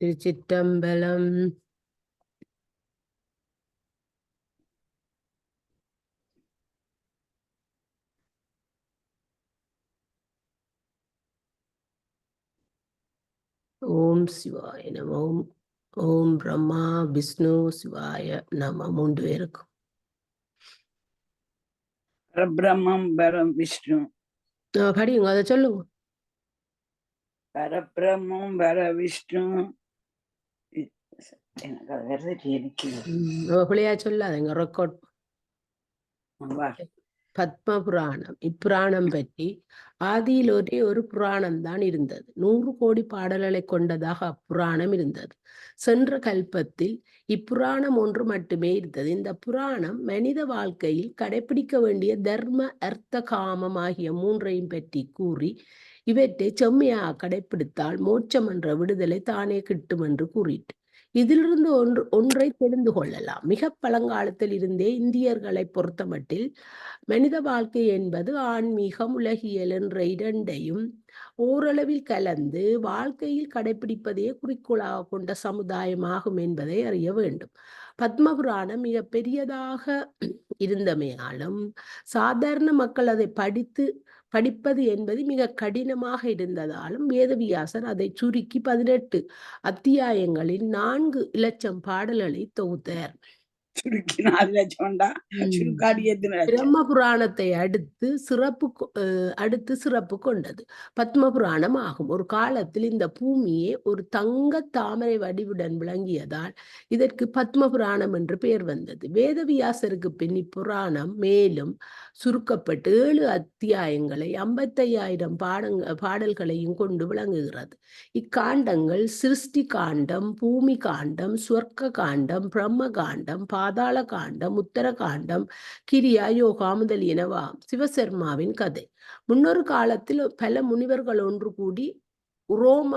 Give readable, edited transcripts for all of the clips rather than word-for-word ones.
திருச்சிற்றம்பலம். ஓம் சிவாய நம. ஓம் பிரம்மா விஷ்ணு சிவாய நம. 3 பேருக்கும் பரபிரம்மம் பரம் விஷ்ணு. படிங்க, அதை சொல்லுங்க. பரபிரம்மம் பர விஷ்ணு. எனக்கு அது வருது, எனக்கு பிள்ளையா சொல்லாதங்க. ரெக்கார்ட். பத்ம புராணம். இப்புராணம் பற்றி ஆதியில் ஒரே ஒரு புராணம் தான் இருந்தது. 100 கோடி பாடல்களை கொண்டதாக அப்புராணம் இருந்தது. சென்ற கல்பத்தில் இப்புராணம் ஒன்று மட்டுமே இருந்தது. இந்த புராணம் மனித வாழ்க்கையில் கடைபிடிக்க வேண்டிய தர்ம அர்த்த காமம் ஆகிய 3ஐயும் பற்றி கூறி இவற்றை செம்மையாக கடைபிடித்தால் மோட்சம் என்ற விடுதலை தானே கிட்டும் என்று கூறிட்டு இதிலிருந்து ஒன்றை தெரிந்து கொள்ளலாம். மிக பழங்காலத்தில் இருந்தே இந்தியர்களை பொறுத்தமட்டில் மனித வாழ்க்கை என்பது ஆன்மீகம், உலகியல் என்ற இரண்டையும் ஓரளவில் கலந்து வாழ்க்கையில் கடைபிடிப்பதே குறிக்கோளாக கொண்ட சமுதாயமாகும் என்பதை அறிய வேண்டும். பத்மபுராணம் மிக பெரியதாக இருந்தமையாலும் சாதாரண மக்கள் அதை படிப்பது என்பது மிக கடினமாக இருந்ததாலும் வேதவியாசர் அதை சுருக்கி 18 அத்தியாயங்களில் 4 இலட்சம் பாடல்களை தொகுத்தார். பிரம்ம புராணத்தை அடுத்து சிறப்பு கொண்டது பத்ம புராணம் ஆகும். ஒரு காலத்தில் இந்த பூமியே ஒரு தங்க தாமரை வடிவுடன் விளங்கியதால் இதற்கு பத்ம புராணம் என்று பெயர் வந்தது. வேதவியாசருக்கு பின் இப்புராணம் மேலும் சுருக்கப்பட்டு 7 அத்தியாயங்களை 55,000 பாடல்களையும் கொண்டு விளங்குகிறது. இக்காண்டங்கள் சிருஷ்டி காண்டம், பூமி காண்டம், சொர்க்க காண்டம், பிரம்ம காண்டம், பாதாள காண்டம், உத்தர காண்டம், கிரியா, யோகா முதலியனவாம். சிவசர்மாவின் கதை. முன்னொரு காலத்தில் பல முனிவர்கள் ஒன்று கூடி ரோம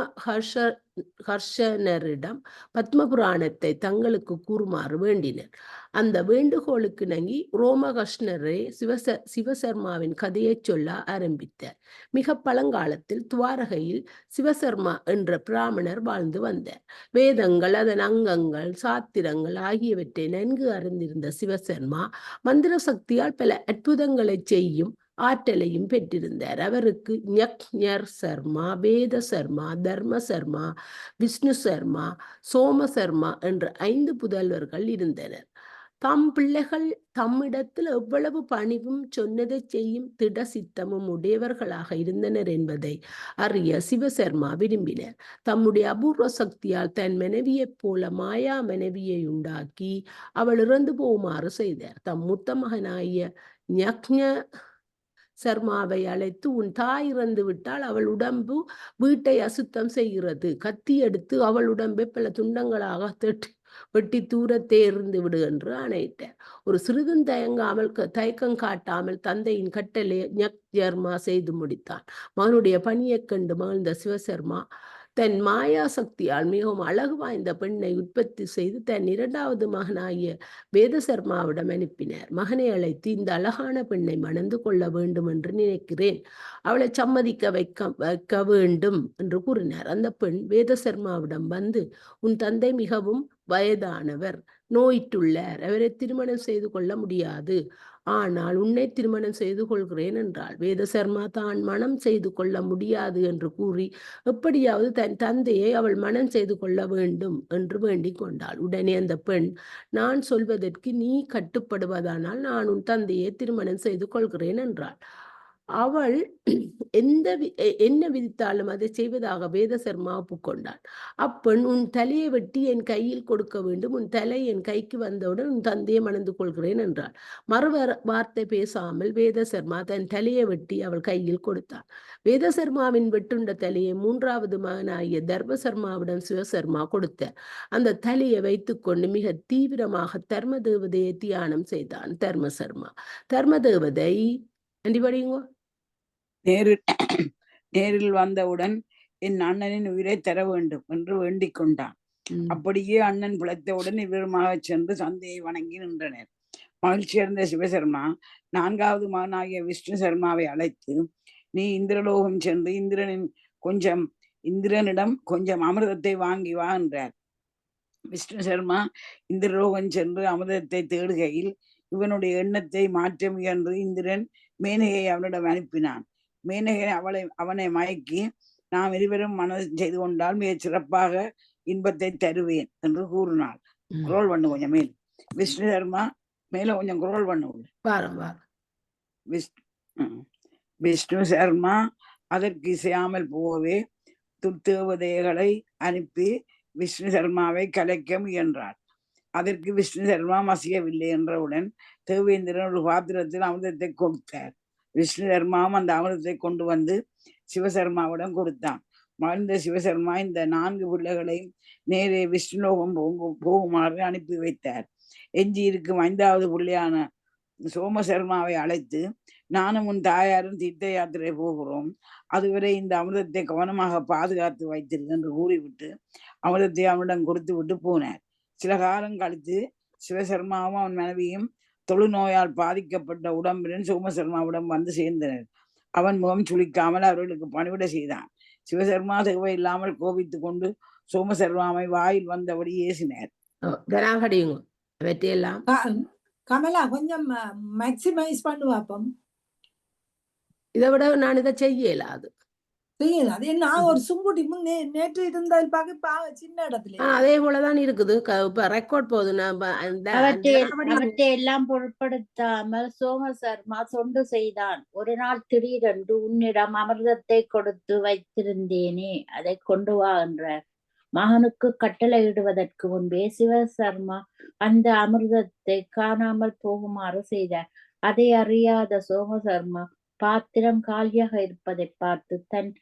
ஹர்ஷனரிடம் பத்ம புராணத்தை தங்களுக்கு கூறுமாறு வேண்டினர். அந்த வேண்டுகோளுக்கு நங்கி ரோமஹர்ஷனரே சிவசர்மாவின் கதையை சொல்ல ஆரம்பித்தார். மிக பழங்காலத்தில் துவாரகையில் சிவசர்மா என்ற பிராமணர் வாழ்ந்து வந்தார். வேதங்கள், அதன் அங்கங்கள், சாத்திரங்கள் ஆகியவற்றை நன்கு அறிந்திருந்த சிவசர்மா மந்திர சக்தியால் பல அற்புதங்களை செய்யும் ஆற்றலையும் பெற்றிருந்தார். அவருக்கு ஞர் சர்மா, வேத சர்மா, தர்ம சர்மா, விஷ்ணு சர்மா, சோம சர்மா என்ற 5 புதல்வர்கள் இருந்தனர். தம் பிள்ளைகள் தம்மிடத்தில் எவ்வளவு பணிவும் சொன்னதை செய்யும் திட சித்தமும் உடையவர்களாக இருந்தனர் என்பதை அறிய சிவசர்மா விரும்பினர். தம்முடைய அபூர்வ சக்தியால் தன் மனைவியைப் போல மாயா மனைவியை உண்டாக்கி அவள் இறந்து போகுமாறு செய்தார். தம் மூத்த மகனாகிய ஞக்ஞ சர்மாவை அழைத்து, உன் தாய் இறந்து விட்டால் அவள் உடம்பு வீட்டை அசுத்தம் செய்கிறது. கத்தி எடுத்து அவள் உடம்பை பல துண்டங்களாக வெட்டி தூரத்தே இருந்து விடு என்று ஆணையிட்டார். ஒரு சிறிதும் தயக்கம் காட்டாமல் தந்தையின் கட்டளை ஞக்ஞர்மா செய்து முடித்தான். மகனுடைய பணியைக் கண்டு மகிழ்ந்த சிவசர்மா தன் மாயா சக்தியால் மிகவும் அழகு வாய்ந்த பெண்ணை உற்பத்தி செய்து தன் 2வது மகனாகிய வேதசர்மாவிடம் அனுப்பினார். மகனை அழைத்து, இந்த அழகான பெண்ணை மணந்து கொள்ள வேண்டும் என்று நினைக்கிறேன், அவளை சம்மதிக்க வைக்க வேண்டும் என்று கூறினார். அந்த பெண் வேதசர்மாவிடம் வந்து, உன் தந்தை மிகவும் வயதானவர், நோயிட்டுள்ளார், அவரை திருமணம் செய்து கொள்ள முடியாது, ஆனால் உன்னை திருமணம் செய்து கொள்கிறேன் என்றாள். வேதசர்மா தான் மனம் செய்து கொள்ள முடியாது என்று கூறி எப்படியாவது தன் தந்தையை அவள் மனம் செய்து கொள்ள வேண்டும் என்று வேண்டிக் கொண்டாள். உடனே அந்த பெண், நான் சொல்வதற்கு நீ கட்டுப்படுவதானால் நான் உன் தந்தையை திருமணம் செய்து கொள்கிறேன் என்றாள். அவள் என்ன விதித்தாலும் அதை செய்வதாக வேதசர்மா ஒப்புக்கொண்டாள். அப்பெண், உன் தலையை வெட்டி என் கையில் கொடுக்க வேண்டும், உன் தலை என் கைக்கு வந்தவுடன் உன் தந்தையை மணந்து கொள்கிறேன் என்றாள். மறு வார்த்தை பேசாமல் வேதசர்மா தன் தலையை வெட்டி அவள் கையில் கொடுத்தாள். வேதசர்மாவின் வெட்டுண்ட தலையை 3வது மகனாகிய தர்மசர்மாவிடம் சிவசர்மா கொடுத்தார். அந்த தலையை வைத்துக்கொண்டு மிக தீவிரமாக தர்ம தேவதையை தியானம் செய்தான் தர்மசர்மா. தர்ம தேவதை படியுங்க. நேரில் வந்தவுடன் என் அண்ணனின் உயிரை தர வேண்டும் என்று வேண்டிக் கொண்டான். அப்படியே அண்ணன் பிழைத்தவுடன் இவருமாக சென்று தந்தையை வணங்கி நின்றனர். மகிழ்ச்சியடைந்த சிவசர்மா 4வது மகனாகிய விஷ்ணு சர்மாவை அழைத்து, நீ இந்திரலோகம் சென்று இந்திரனின் கொஞ்சம் இந்திரனிடம் கொஞ்சம் அமிர்தத்தை வாங்கி வா என்றார். விஷ்ணு சர்மா இந்திரலோகம் சென்று அமிர்தத்தை தேடுகையில் இவனுடைய எண்ணத்தை மாற்ற முயன்று இந்திரன் மேனகை அவனிடம் அனுப்பினான். மேனகை அவனை மயக்கி, நாம் இருவரும் மனதில் செய்து கொண்டால் மிகச் சிறப்பாக இன்பத்தை தருவேன் என்று கூறினாள். குரோல் பண்ணு கொஞ்சம் மேல். விஷ்ணு சர்மா மேல கொஞ்சம் குரோல் பண்ண. விஷ்ணு சர்மா அதற்கு இசையாமல் போகவே துர்தேவதைகளை அனுப்பி விஷ்ணு சர்மாவை கலைக்க முயன்றார். அதற்கு விஷ்ணு சர்மா மசியவில்லை என்றவுடன் தேவேந்திரன் ஒரு பாத்திரத்தில் அமிர்தத்தை கொடுத்தார். விஷ்ணு சர்மாவும் அந்த அமிர்தத்தை கொண்டு வந்து சிவசர்மாவிடம் கொடுத்தான். மகிழ்ந்த சிவசர்மா இந்த 4 பிள்ளைகளையும் நேரே விஷ்ணுலோகம் போகுமாறு அனுப்பி வைத்தார். எஞ்சி இருக்கும் 5வது பிள்ளையான சோமசர்மாவை அழைத்து, நானும் உன் தாயாரும் தீர்த்த யாத்திரை போகிறோம், அதுவரை இந்த அமிர்தத்தை கவனமாக பாதுகாத்து வைத்திரு என்று கூறிவிட்டு அமிர்தத்தை அவனிடம் கொடுத்து விட்டு போனார். சில காலம் கழித்து சிவசர்மாவும் அவன் மனைவியும் தொழுநோயால் பாதிக்கப்பட்ட உடம்புடன் சோமசர்மாவிடம் வந்து சேர்ந்தனர். அவன் முகம் சுளிக்காமல் அவர்களுக்கு பணிவிட செய்தான். சிவசர்மா தேவையில்லாமல் கோபித்துக் கொண்டு சோமசர்மாவை வாயில் வந்தபடி ஏசினார். கமலா கொஞ்சம் மேக்சிமைஸ் பண்ணுவாப்பம். இதை விட நான் இதை செய்யலாது. அது என்ன ஒரு சுங்குடி நேற்று இருந்தது பார்க்க சின்ன இடத்துல அதே போலதான் இருக்குது. இப்ப ரெக்கார்ட் போகுது. அவற்றை எல்லாம் பொருட்படுத்தாமல் சோமசர்மா சொண்டு செய்தான். ஒரு நாள் திடீரென்று உன்னிடம் அமிர்தத்தை கொடுத்து வைத்திருந்தேனே, அதை கொண்டு வா என்றார். மகனுக்கு கட்டளையிடுவதற்கு முன்பே சிவசர்மா அந்த அமிர்தத்தை காணாமல் போகுமாறு செய்தார். அதை அறியாத சோமசர்மா பாத்திரம் காலியாக இருப்பதை பார்த்து தன்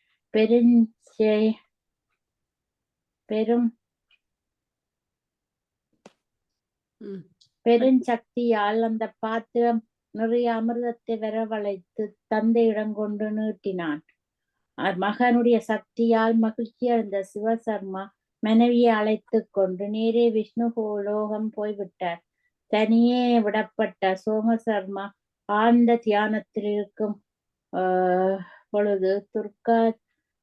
பெருஞ்சக்தியால் அந்த பாத்திரம் நிறைய அமிர்தத்தை வரவழைத்து தந்தையிடம் கொண்டு நீட்டினான். மகனுடைய சக்தியால் மகிழ்ச்சி அடைந்த சிவசர்மா மனைவியை அழைத்து கொண்டு நேரே விஷ்ணு லோகம் போய்விட்டார். தனியே விடப்பட்ட சோமசர்மா ஆழ்ந்த தியானத்தில் இருக்கும் பொழுது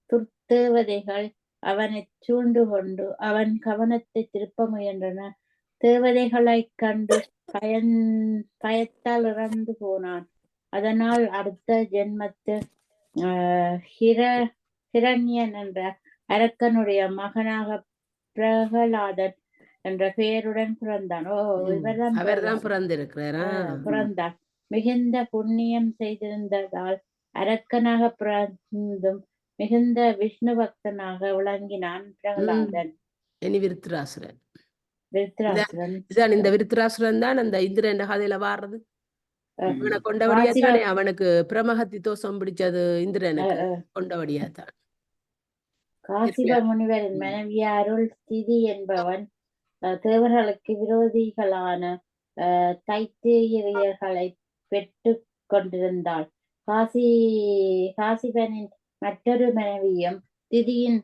துர்தேவதைகள் அவனை சூழ்ந்து கொண்டு அவன் கவனத்தை திருப்ப முயன்றன. தேவதைகளை கண்டு பயத்தால் இறந்து போனான். அதனால் அடுத்த ஜென்மத்தில் ஹிரண்யன் என்ற அரக்கனுடைய மகனாக பிரகலாதன் என்ற பெயருடன் பிறந்தான். இவர்தான் பிறந்தான். மிகுந்த புண்ணியம் செய்திருந்ததால் அரக்கனாக பிறந்தும் மிகுந்த விஷ்ணு பக்தனாக விளங்கினான் பிரகலாதன். இந்த விருத்ராசுரன் தான் அந்த இந்திரன் கதையில வாடுறது. இவனை கொண்டபடியாத்தானே அவனுக்கு பிரமஹத்தி தோஷம் பிடிச்சது. இந்திரனுக்கு கொண்டபடியாத்தான். காசிப முனிவரின் மனைவி அருள் திதி என்பவன் தேவர்களுக்கு விரோதிகளான தைத்தியர்களை பெற்று கொண்டிருந்தாள். காசிபனின் மற்றொரு மனைவியும் திதியின்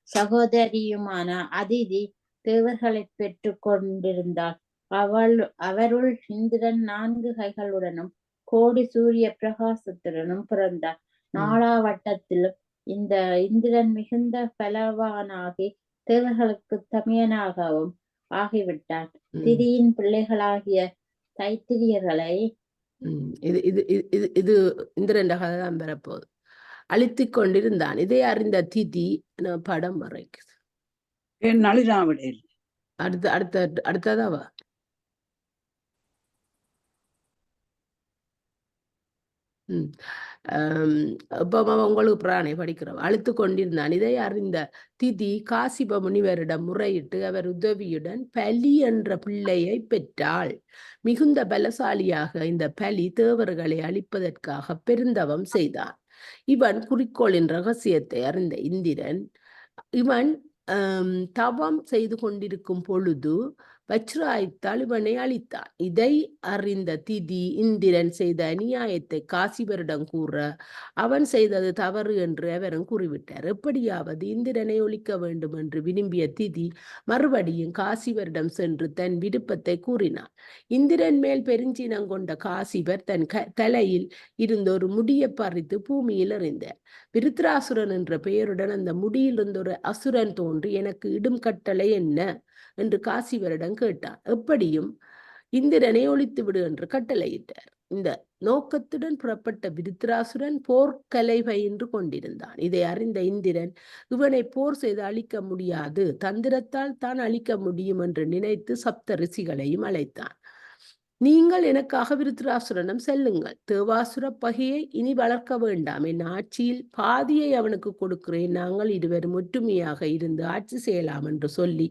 சகோதரியுமான அதிதி தேவர்களை பெற்று கொண்டிருந்தாள். அவருள் இந்திரன் 4 கைகளுடனும் கோடி சூரிய பிரகாசத்துடனும் பிறந்தார். 4 இந்த இந்திரன் மிகுந்த பலவானாகி தேவர்களுக்கு தமையனாகவும் ஆகிவிட்டார். திதியின் பிள்ளைகளாகிய தைத்திரியர்களை இது இந்திரன் கதைதான் பெறப்போகுது. அழித்து கொண்டிருந்தான். இதை அறிந்த திதி படம் வரைக்குது. அடுத்ததாவா இப்போ உங்களுக்கு பிராணை படிக்கிறோம். அழுத்து கொண்டிருந்தான். இதை அறிந்த திதி காசிப முனிவரிடம் முறையிட்டு அவர் உதவியுடன் பலி என்ற பிள்ளையை பெற்றாள். மிகுந்த பலசாலியாக இந்த பலி தேவர்களை அழிப்பதற்காக பெருந்தவம் செய்தான். இவன் குறிக்கோளின் ரகசியத்தை அறிந்த இந்திரன் இவன் தவம் செய்து கொண்டிருக்கும் பொழுது வஜ்ராயுத்தால் இவனை அழித்தான். இதை அறிந்த திதி இந்திரன் செய்த அநியாயத்தை காசிபரிடம் கூற அவன் செய்தது தவறு என்று அவரும் கூறிவிட்டார். எப்படியாவது இந்திரனை ஒழிக்க வேண்டும் என்று விரும்பிய திதி மறுபடியும் காசிபரிடம் சென்று தன் விருப்பத்தை கூறினார். இந்திரன் மேல் பெருஞ்சினம் கொண்ட காசிபர் தன் தலையில் இருந்த ஒரு முடியை பறித்து பூமியில் எறிந்தார். விருத்ராசுரன் என்ற பெயருடன் அந்த முடியிலிருந்து ஒரு அசுரன் தோன்றி எனக்கு இடும் கட்டளை என்ன என்று காசிபரிடம் கேட்டார். எப்படியும் இந்திரனை ஒழித்து விடு என்று கட்டளையிட்டார். இந்த நோக்கத்துடன் புறப்பட்ட விருத்ராசுரன் போர்க்கலை பயின்று கொண்டிருந்தான். இதை அறிந்த இந்திரன் இவனை போர் செய்து அழிக்க முடியாது, தந்திரத்தால் தான் அழிக்க முடியும் என்று நினைத்து சப்த ரிஷிகளையும் அழைத்தான். நீங்கள் எனக்காக விருத்ராசுரனிடம் செல்லுங்கள். தேவாசுர பகையை இனி வளர்க்க வேண்டாம். என் ஆட்சியில் பாதியை அவனுக்கு கொடுக்கிறேன். நாங்கள் இருவரும் ஒற்றுமையாக இருந்து ஆட்சி செய்யலாம் என்று சொல்லி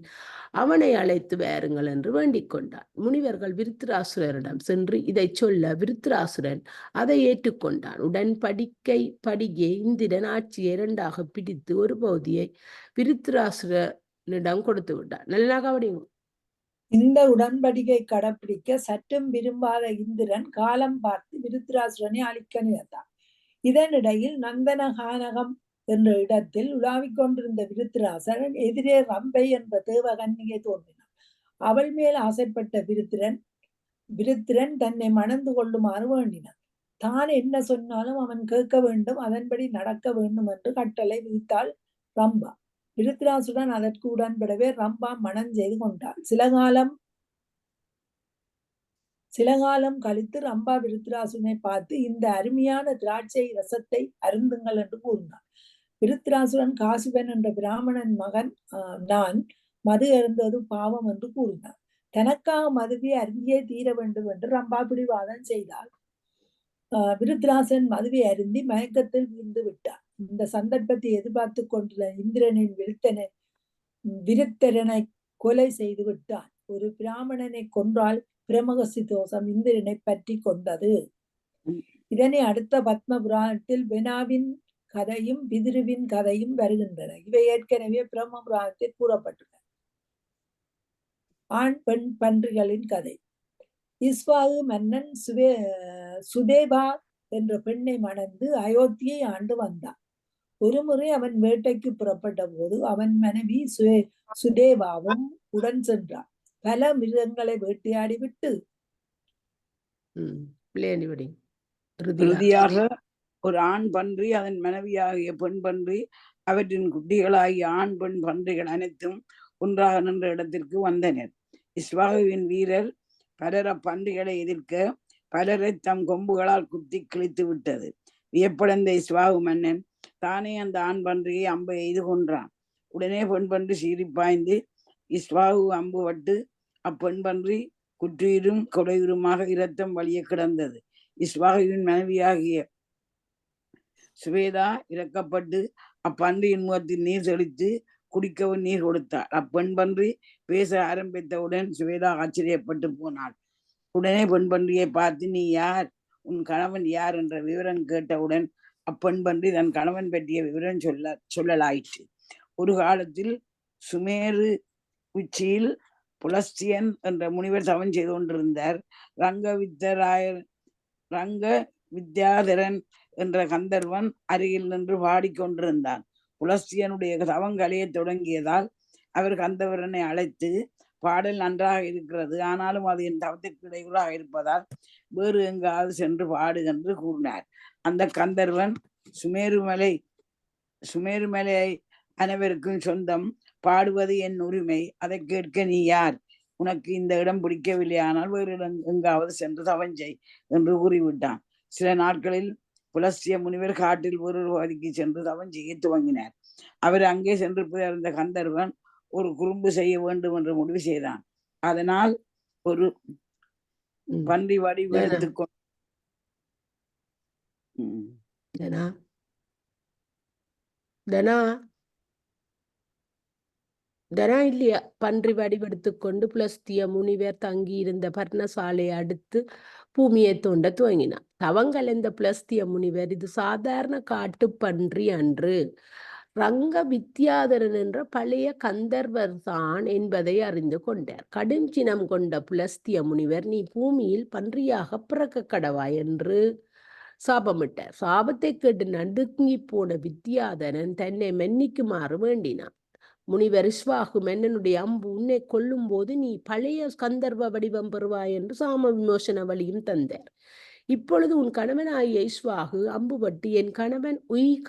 அவனை அழைத்து வாருங்கள் என்று வேண்டிக் கொண்டான். முனிவர்கள் விருத்ராசுரரிடம் சென்று இதை சொல்ல விருத்ராசுரன் அதை ஏற்றுக்கொண்டான். உடன்படிக்கை இந்திரன் ஆட்சியை இரண்டாக பிடித்து ஒரு பகுதியை விருத்ராசுரனிடம் கொடுத்து விட்டான். நல்லா கவனிங்க. இந்த உடன்படிக்கை கடைப்பிடிக்க சற்றும் விரும்பாத இந்திரன் காலம் பார்த்து விருத்ராசுரனை அழிக்க நினைத்தான். இதனிடையில் நந்தனகானகம் என்ற இடத்தில் உலாவிக் கொண்டிருந்த விருத்ராசுரன் எதிரே ரம்பை என்ற தேவகன்னியை தோன்றினான். அவள் மேல் ஆசைப்பட்ட விருத்திரன் தன்னை மணந்து கொள்ளுமாறு வேண்டினான். தான் என்ன சொன்னாலும் அவன் கேட்க வேண்டும், அதன்படி நடக்க வேண்டும் என்று கட்டளை விதித்தாள் ரம்பா. விருத்ராசுரன் அதற்கு உடன்படவே ரம்பா மனம் செய்து கொண்டாள். சில காலம் கழித்து ரம்பா விருத்ராசுரனை பார்த்து இந்த அருமையான திராட்சை ரசத்தை அருந்துங்கள் என்று கூறினார். விருத்ராசுரன் காசிபன் என்ற பிராமணன் மகன் நான் மது அருந்தது பாவம் என்று கூறினார். தனக்காக மதுவை அருந்தியே தீர வேண்டும் என்று ரம்பா பிடிவாதம் செய்தாள். விருத்ராசுரன் மதுவை அருந்தி மயக்கத்தில் வீழ்ந்து விட்டார். இந்த சந்தர்ப்பத்தை எதிர்பார்த்து கொண்டுள்ள இந்திரனின் விருத்தரனை கொலை செய்து விட்டான். ஒரு பிராமணனை கொன்றால் பிரமகசி தோஷம் இந்திரனை பற்றி கொண்டது. இதனை அடுத்த பத்ம புராணத்தில் வெனாவின் கதையும் பிதிருவின் கதையும் வருகின்றன. இவை ஏற்கனவே பிரம்ம புராணத்தில் கூறப்பட்டுள்ளன. ஆண் பெண் பன்றிகளின் கதை. இஸ்வாகு மன்னன் சுதேபா என்ற பெண்ணை மணந்து அயோத்தியை ஆண்டு வந்தான். ஒருமுறை அவன் வேட்டைக்கு புறப்பட்ட போது அவன் மனைவி சுதேவாவும் உடன் சென்றான். பல மிருகங்களை வேட்டையாடி விட்டு இறுதியாக ஒரு ஆண் பன்றி அதன் மனைவியாகிய பெண் பன்றி அவற்றின் குட்டிகளாகிய ஆண் பெண் பன்றிகள் அனைத்தும் ஒன்றாக நின்ற இடத்திற்கு வந்தனர். இஸ்வாகுவின் வீரர் பலர பன்றிகளை எதிர்க்க பலரை தம் கொம்புகளால் குத்தி கிழித்து விட்டது. வியப்படைந்த இஸ்வாகு மன்னன் தானே அந்த ஆண் பன்றியை அம்பை எய்து கொன்றான். உடனே பெண் பன்றி சீறி பாய்ந்து இஸ்வாகு அம்பு பட்டு அப்பெண் பன்றி குற்றுயிரும் கொடையுருமாக இரத்தம் வழிய கிடந்தது. இஸ்வாகுவின் மனைவியாகிய சுவேதா இறக்கப்பட்டு அப்பன்றியின் முகத்தில் நீர் செலுத்தி குடிக்கவும் நீர் கொடுத்தார். அப்பெண் பன்றி பேச ஆரம்பித்தவுடன் சுவேதா ஆச்சரியப்பட்டு போனாள். உடனே பெண் பன்றியை பார்த்து நீ யார், உன் கணவன் யார் என்ற விவரம் கேட்டவுடன் அப்பெண் பன்றி தன் கணவன் பற்றிய விவரம் சொல்லலாயிற்று. ஒரு காலத்தில் சுமேரு உச்சியில் புலஸ்தியன் என்ற முனிவர் தவம் செய்து கொண்டிருந்தார். ரங்க வித்யாதரன் என்ற கந்தர்வன் அருகில் நின்று பாடிக்கொண்டிருந்தான். புலஸ்தியனுடைய தவம் கலைய தொடங்கியதால் அவர் கந்தவரனை அழைத்து பாடல் நன்றாக இருக்கிறது, ஆனாலும் அது என் தவத்திற்கு இடையூறாக இருப்பதால் வேறு எங்காவது சென்று பாடு என்று கூறினார். அந்த கந்தர்வன் சுமேருமலை அனைவருக்கும் சொந்தம், பாடுவது என் உரிமை, அதை கேட்க நீ யார், உனக்கு இந்த இடம் பிடிக்கவில்லை, ஆனால் வேறு இடம் எங்காவது சென்று தவஞ்சை என்று கூறிவிட்டான். சில நாட்களில் புலஸ்திய முனிவர் காட்டில் ஒரு பகுதிக்கு சென்று தவம் செய்ய துவங்கினார். அவர் அங்கே சென்று போயிருந்த கந்தர்வன் ஒரு குறும்பு செய்ய வேண்டும் என்று முடிவு செய்தான். அதனால் ஒரு பன்றி வடிவெடுத்துக் கொண்டு இல்லையா பன்றி வடிவெடுத்துக்கொண்டு புலஸ்திய முனிவர் தங்கியிருந்த பர்ணசாலையை அடுத்து பூமியை தோண்ட துவங்கினார். தவங்கலைந்த புலஸ்திய முனிவர் இது சாதாரண காட்டு பன்றி அன்று, ரங்க வித்யாதரன் என்ற பழைய கந்தர்வர் தான் என்பதை அறிந்து கொண்டார். கடும் சினம் கொண்ட புலஸ்திய முனிவர், நீ பூமியில் பன்றியாக பிறக்க கடவாய் என்று சாபமிட்டார். சாபத்தை கேட்டு நடுங்கி போன வித்யாதரன் தன்னை மன்னிக்குமாறு வேண்டினான். முனிவர் இஸ்வாகு மன்னனுடைய அம்பு உன்னை கொல்லும் போது நீ பழைய கந்தர்வ வடிவம் பெறுவாய் என்று சாம விமோசன வழியும் தந்தார். இப்பொழுது உன் கணவனாகிய இஸ்வாகு அம்புபட்டு என் கணவன்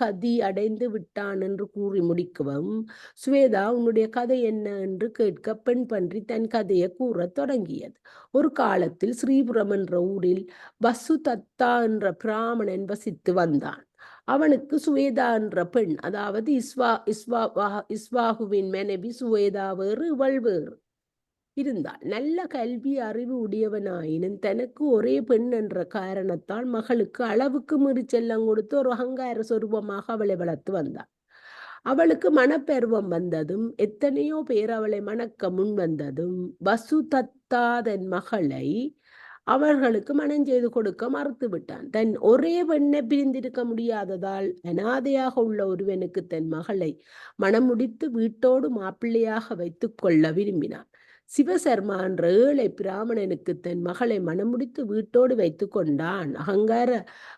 கதி அடைந்து விட்டான் என்று கூறி முடிக்கவும், சுவேதா உன்னுடைய கதை என்ன என்று கேட்க பெண் பன்றி தன் கதையை கூறத் தொடங்கியது. ஒரு காலத்தில் ஸ்ரீபுரம் என்ற ஊரில் வசுதத்தா என்ற பிராமணன் வசித்து வந்தான். அவனுக்கு சுவேதா என்ற பெண், அதாவது இஸ்வாகுவின் மனைவி சுவேதா வேறு, இவள் வேறு இருந்தாள். நல்ல கல்வி அறிவு உடையவனாயினும் தனக்கு ஒரே பெண் என்ற காரணத்தால் மகளுக்கு அளவுக்கு மீறி செல்லம் கொடுத்து ஒரு அகங்கார சொரூபமாக அவளை வளர்த்து வந்தாள். அவளுக்கு மனப்பருவம் வந்ததும் எத்தனையோ பேர் அவளை மணக்க முன் வந்ததும் வசுதத்தா தன் மகளை அவர்களுக்கு மனம் செய்து கொடுக்க மறுத்து விட்டான். தன் ஒரே பெண்ணை பிரிந்திருக்க முடியாததால் அனாதையாக உள்ள ஒருவனுக்கு தன் மகளை மனம் முடித்து வீட்டோடு மாப்பிள்ளையாக வைத்துக் கொள்ள விரும்பினான். சிவசர்மா என்ற ஏழை பிராமணனுக்கு தன் மகளை மனமுடித்து வீட்டோடு வைத்து கொண்டான். அகங்கார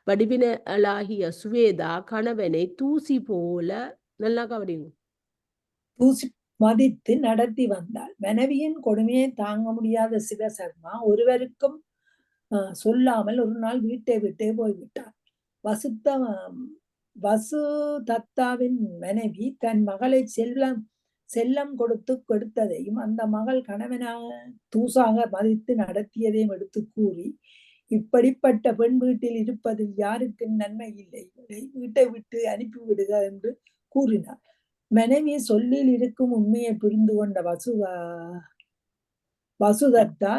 வடிவினலாகிய சுவேதா கணவனை தூசி போல நல்லா கவனிங்க தூசி மதித்து நடத்தி வந்தாள். மனைவியின் கொடுமையை தாங்க முடியாத சிவசர்மா ஒருவருக்கும் சொல்லாமல் ஒரு நாள் வீட்டை விட்டே போய்விட்டார். வசுதத்தாவின் மனைவி தன் மகளை செல்லம் கொடுத்து கொடுத்ததையும் அந்த மகள் கணவனாக தூசாக மதித்து நடத்தியதையும் எடுத்து கூறி, இப்படிப்பட்ட பெண் வீட்டில் இருப்பதில் யாருக்கு நன்மை இல்லை, வீட்டை விட்டு அனுப்பிவிடுக என்று கூறினார். மனைவி சொல்லில் இருக்கும் உண்மையை புரிந்து கொண்ட வசுதத்தா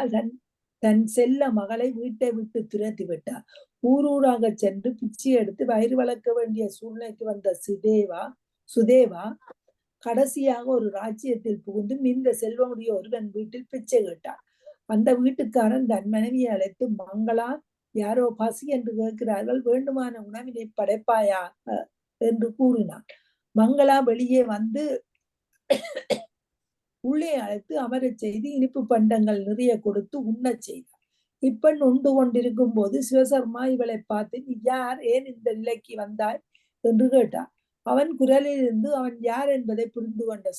தன் செல்ல மகளை வீட்டை விட்டு துரத்தி விட்டார். ஊரூராக சென்று பிச்சை எடுத்து வயிறு வளர்க்க வேண்டிய சூழ்நிலைக்கு வந்த சுதேவா கடைசியாக ஒரு ராஜ்யத்தில் புகுந்து இந்த செல்வமுடைய ஒருவன் வீட்டில் பிச்சை கேட்டார். அந்த வீட்டுக்காரன் தன் மனைவியை அழைத்து, மங்களா, யாரோ பசி என்று கேட்கிறார்கள், வேண்டுமான உணவினை படைப்பாயா என்று கூறினான். மங்களா வெளியே வந்து உள்ளே அழைத்து அமரச் செய்து இனிப்பு பண்டங்கள் நிறைய கொடுத்து உண்ணச் செய்தார். இப்பெண் உண்டு கொண்டிருக்கும் போது சிவசர்மா இவளை பார்த்து, நீ யார், ஏன் இந்த நிலைக்கு வந்தாய் என்று கேட்டார். அவன் குரலில் இருந்து அவன் யார் என்பதை புரிந்து கொண்ட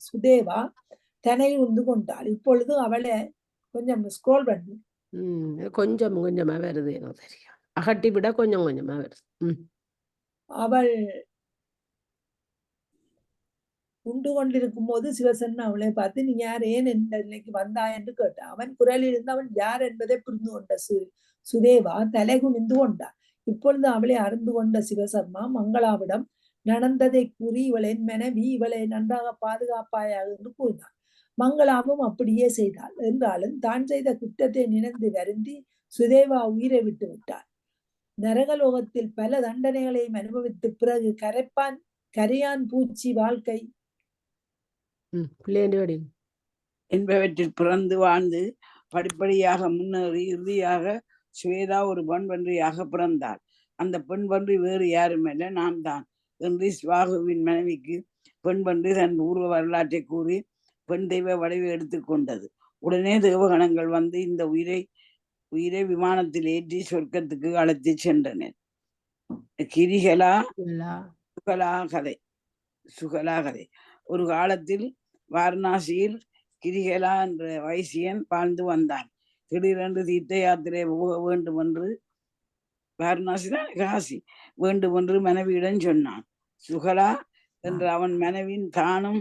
சுதேவா தனை உண்டு கொண்டாள். இப்பொழுது அவளை கொஞ்சம் ஸ்க்ரோல் பண்ணி கொஞ்சம் கொஞ்சமா வருது, எனக்கு தெரியும், அகட்டி விட கொஞ்சம் கொஞ்சமா வருது. அவள் உண்டு கொண்டிருக்கும் போது சிவசர்மா அவளை பார்த்து, நீ யார், ஏன் இந்த நிலைக்கு வந்தாய் என்று கேட்டான். அவன் குரலில் இருந்து அவன் யார் என்பதை புரிந்து கொண்ட சுதேவா தலை குனிந்து கொண்டார். இப்பொழுது அவளை அறிந்து கொண்ட சிவசர்மா மங்களாவிடம் நடந்ததை கூறி, இவளின் மனைவி, இவளை நன்றாக பாதுகாப்பாயாக என்று கூறினார். மங்களாவும் அப்படியே செய்தாள். என்றாலும் தான் செய்த குற்றத்தை நினைந்து வருந்தி சுதேவா உயிரை விட்டு விட்டார். நரகலோகத்தில் பல தண்டனைகளையும் அனுபவித்து பிறகு கரையான் பூச்சி வாழ்க்கை என்பவற்றில் பிறந்து வாழ்ந்து படிப்படியாக முன்னேறி இறுதியாக சுவேதா ஒரு பெண் பன்றியாக பிறந்தாள். அந்த பெண் பன்றி வேறு யாரும் அல்ல, நான் தான் என்று ஸ்வாகுவின் மனைவிக்கு பெண் பன்றி தன் பூர்வ வரலாற்றை கூறி பெண் தெய்வ வடிவை எடுத்துக்கொண்டது. உடனே தேவகணங்கள் வந்து இந்த உயிரை விமானத்தில் ஏற்றி சொர்க்கத்துக்கு அழைத்து சென்றனர். கிரிகலா சுகலா கதை. ஒரு காலத்தில் வாரணாசியில் கிரிகலா என்ற வைசியன் வாழ்ந்து வந்தான். திடீரென்று தீர்த்த யாத்திரை போக வேண்டும் என்று, வாரணாசிதான் காசி, வேண்டும் என்று மனைவியிடம் சொன்னான். சுகலா என்று அவன் மனைவியின் தானும்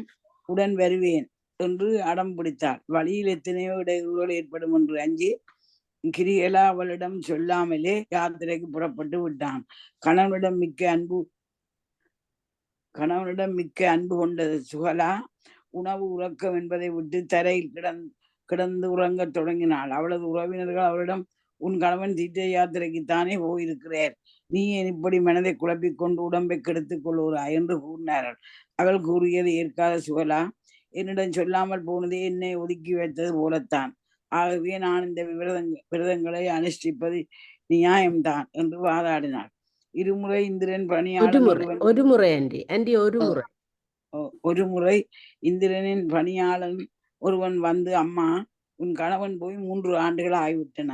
உடன் வருவேன் என்று அடம் பிடித்தாள். வழியில் எத்தனையோ இடையூறுகள் ஏற்படும் என்று அஞ்சி கிரிகலா அவளிடம் சொல்லாமலே யாத்திரைக்கு புறப்பட்டு விட்டான். கணவனிடம் மிக்க அன்பு கொண்டது சுகலா உணவு உறக்கம் என்பதை விட்டு தரையில் கிடந்து உறங்கத் தொடங்கினாள். அவளது உறவினர்கள் அவளிடம், உன் கணவன் தீர்த்த யாத்திரைக்குத்தானே போயிருக்கிறார், நீ ஏன் இப்படி மனதை குழப்பிக்கொண்டு உடம்பை கெடுத்துக் கொள்கிறாய் என்று கூறினார்கள். அவள் கூறியது ஏற்காத சுகலா, என்னிடம் சொல்லாமல் போனதே என்னை ஒதுக்கி வைத்தது போலத்தான், ஆகவே நான் இந்த விரதங்களை அனுஷ்டிப்பது நியாயம்தான் என்று வாதாடினாள். இருமுறை இந்திரன் ஒரு பணியாளன் முறை ஒருவன் ஒரு முறை ஆண்டி ஒரு முறை ஒரு முறை இந்திரனின் பணியாளன் ஒருவன் வந்து, அம்மா, உன் கணவன் போய் 3 ஆண்டுகள் ஆகிவிட்டன,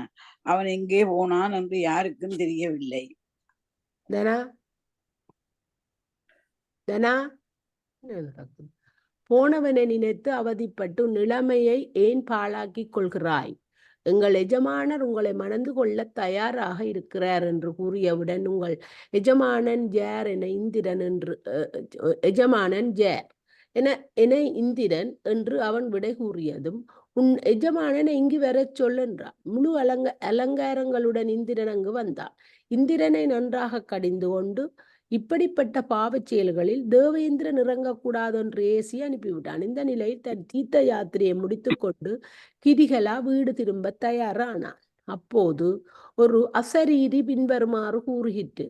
அவன் எங்கே போனான் என்று யாருக்கும் தெரியவில்லை. தனா தனா என்ன நடக்குது? போனவனை நினைத்து அவதிப்பட்டு நிலைமையை ஏன் பாழாக்கிக் கொள்கிறாய்? எங்கள் எஜமானர் உங்களை மணந்து கொள்ள தயாராக இருக்கிறார் என்று கூறியவுடன், உங்கள் எஜமானன் ஜார் என இந்திரன் என்று எஜமானன் ஜார் என இந்திரன் என்று அவன் விடை கூறியதும், உன் எஜமானனை இங்கு வரச் சொல்லென்றான். முழு அலங்காரங்களுடன் இந்திரன் அங்கு வந்தான். இந்திரனை நன்றாக கடிந்து கொண்டு, இப்படிப்பட்ட பாவச் செயல்களில் தேவேந்திரன் இறங்கக்கூடாது என்று ஏசி அனுப்பிவிட்டான். இந்த நிலையில் தன் தீர்த்த யாத்திரையை முடித்துக்கொண்டு கிரிகலா வீடு திரும்ப தயாரானான். அப்போது ஒரு அசரீரி பின்வருமாறு கூறுகிட்டு,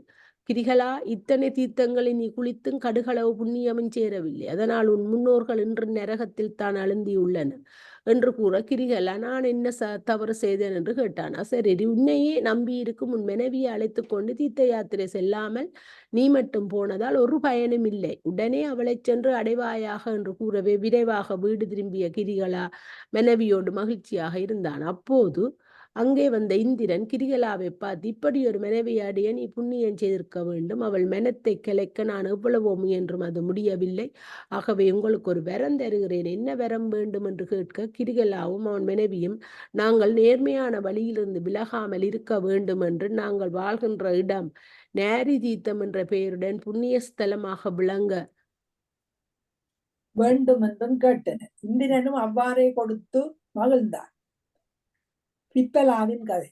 கிரிகலா, இத்தனை தீர்த்தங்களில் நீ குளித்தும் கடுகளவு புண்ணியமும் சேரவில்லை. அதனால் உன் முன்னோர்கள் இன்று நரகத்தில் தான் அழுந்தியுள்ளனர் என்று கூற, கிரிகலா, நான் என்ன தவறு செய்தேன் என்று கேட்டான். அசரீரி, உன்னையே நம்பியிருக்கும் உன் மனைவியை அழைத்து கொண்டு தீர்த்த யாத்திரை செல்லாமல் நீ மட்டும் போனதால் ஒரு பயனும் இல்லை. உடனே அவளை சென்று அடைவாயாக என்று கூறவே விரைவாக வீடு திரும்பிய கிரிகலா மனைவியோடு மகிழ்ச்சியாக இருந்தான். அப்போது அங்கே வந்த இந்திரன் கிரிகலாவை பார்த்து, இப்படி ஒரு மனைவியாடிய நீ புண்ணியம் செய்திருக்க வேண்டும். அவள் மனத்தை கிளைக்க நான் எவ்வளவோ முயன்றும் அது முடியவில்லை. ஆகவே உங்களுக்கு ஒரு வரம் தருகிறேன். என்ன வரம் வேண்டும் என்று கேட்க, கிரிகலாவும் அவன் மனைவியும், நாங்கள் நேர்மையான வழியிலிருந்து விலகாமல் இருக்க வேண்டும் என்று நாங்கள் வாழ்கின்ற இடம் நாரி தீர்த்தம் என்ற பெயருடன் புண்ணிய ஸ்தலமாக விளங்க வேண்டும் என்றும் கேட்டனர். இந்திரனும் அவ்வாறே கொடுத்து மகிழ்ந்தான். பிப்பலாவின் கதை.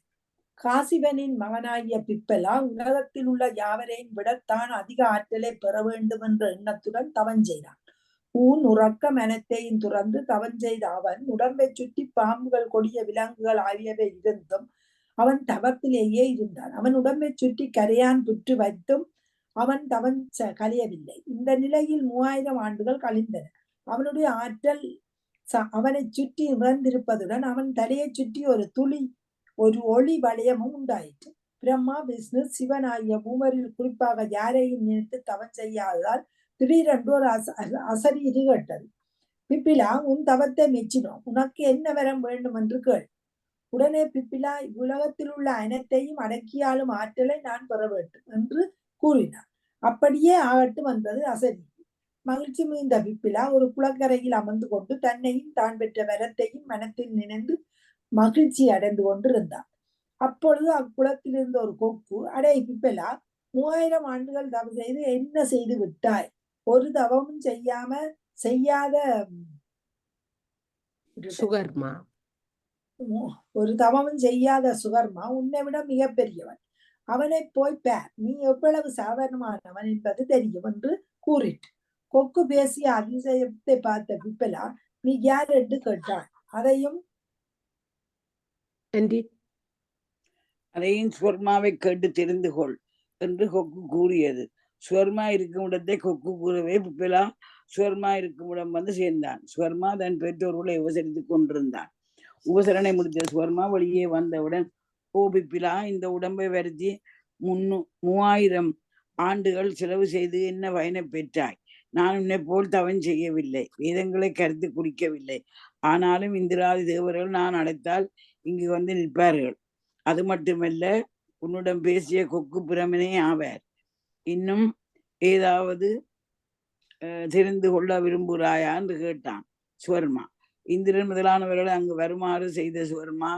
காசிபனின் மகனாகிய பிப்பலா உலகத்தில் உள்ள யாவரையும் விடத்தான் அதிக ஆற்றலை பெற வேண்டும் என்ற எண்ணத்துடன் தவம் செய்தான். ஊன் உறக்க மனத்தையும் துறந்து தவம் செய்த அவன் உடம்பை சுற்றி பாம்புகள், கொடிய விலங்குகள் ஆகியவை இருந்தும் அவன் தவத்திலேயே இருந்தான். அவன் உடம்பை சுற்றி கரையான் புற்று வைத்தும் அவன் தவம் கலையவில்லை. இந்த நிலையில் 3000 ஆண்டுகள் கழிந்தன. அவனுடைய ஆற்றல் அவனை சுற்றி இறந்திருப்பதுடன் அவன் தலையை சுற்றி ஒரு ஒளி வளையமும் உண்டாயிற்று. பிரம்மா, விஷ்ணு, சிவன் ஆகிய மூவரில் குறிப்பாக யாரையும் நினைத்து தவம் செய்யாததால் திடீரென்று ஒரு அசரீரி கேட்டது. பிப்பிலா, உன் தவத்தை மெச்சினோம், உனக்கு என்ன வரம் வேண்டும் என்று கேள். உடனே பிப்பிலா, இவ்வுலகத்தில் உள்ள அனைத்தையும் அடக்கியாலும் ஆற்றலை நான் பெற வேண்டும் என்று கூறினார். அப்படியே ஆகட்டும் வந்தது அசரீரி. மகிழ்ச்சி மிகுந்த பிப்பிலா ஒரு குளக்கரையில் அமர்ந்து கொண்டு தன்னையும் தான் பெற்ற வரத்தையும் மனத்தில் நினைந்து மகிழ்ச்சி அடைந்து கொண்டிருந்தார். அப்பொழுது அக்குளத்தில் இருந்த ஒரு கொக்கு, அடே பிப்பலா, 3000 ஆண்டுகள் தவம் செய்து என்ன செய்து விட்டாய்? ஒரு தவமும் செய்யாத சுகர்மா உன்னை விட மிக பெரியவன். அவனை போய் பார், நீ எவ்வளவு சாதாரணமானவன் என்பது தெரியும் என்று கூறிட்டு கொக்கு பேசிய அதிசயத்தை பார்த்த பிப்பலா, நீ யார் என்று கேட்டான். அதையும் சுவர்மாவை கேட்டு தெரிந்து கொள் என்று கொக்கு கூறியது. சுவர்மா இருக்கும் இடத்தை கொக்கு கூறவே பிப்பலா சுவர்மா இருக்கும் இடம் வந்து சேர்ந்தான். சுவர்மா தன் பெற்றோர்களை உபசரித்துக் கொண்டிருந்தான். உபசரணை முடித்த சுவர்மா வெளியே வந்தவுடன், ஓ பிப்பிலா, இந்த உடம்பை வருத்தி 3000 ஆண்டுகள் செலவு செய்து என்ன பயனை பெற்றாய்? நான் உன்னை போல் தவம் செய்யவில்லை, வேதங்களை கருத்து குடிக்கவில்லை. ஆனாலும் இந்திராதி தேவர்கள் நான் அழைத்தால் இங்கு வந்து நிற்பார்கள். அது மட்டுமல்ல, உன்னிடம் பேசிய கொக்கு பிரமனே ஆவார். இன்னும் ஏதாவது தெரிந்து கொள்ள விரும்புகிறாயா என்று கேட்டான் சுவர்மா. இந்திரன் முதலானவர்களை அங்கு வருமாறு செய்த சுவர்மா,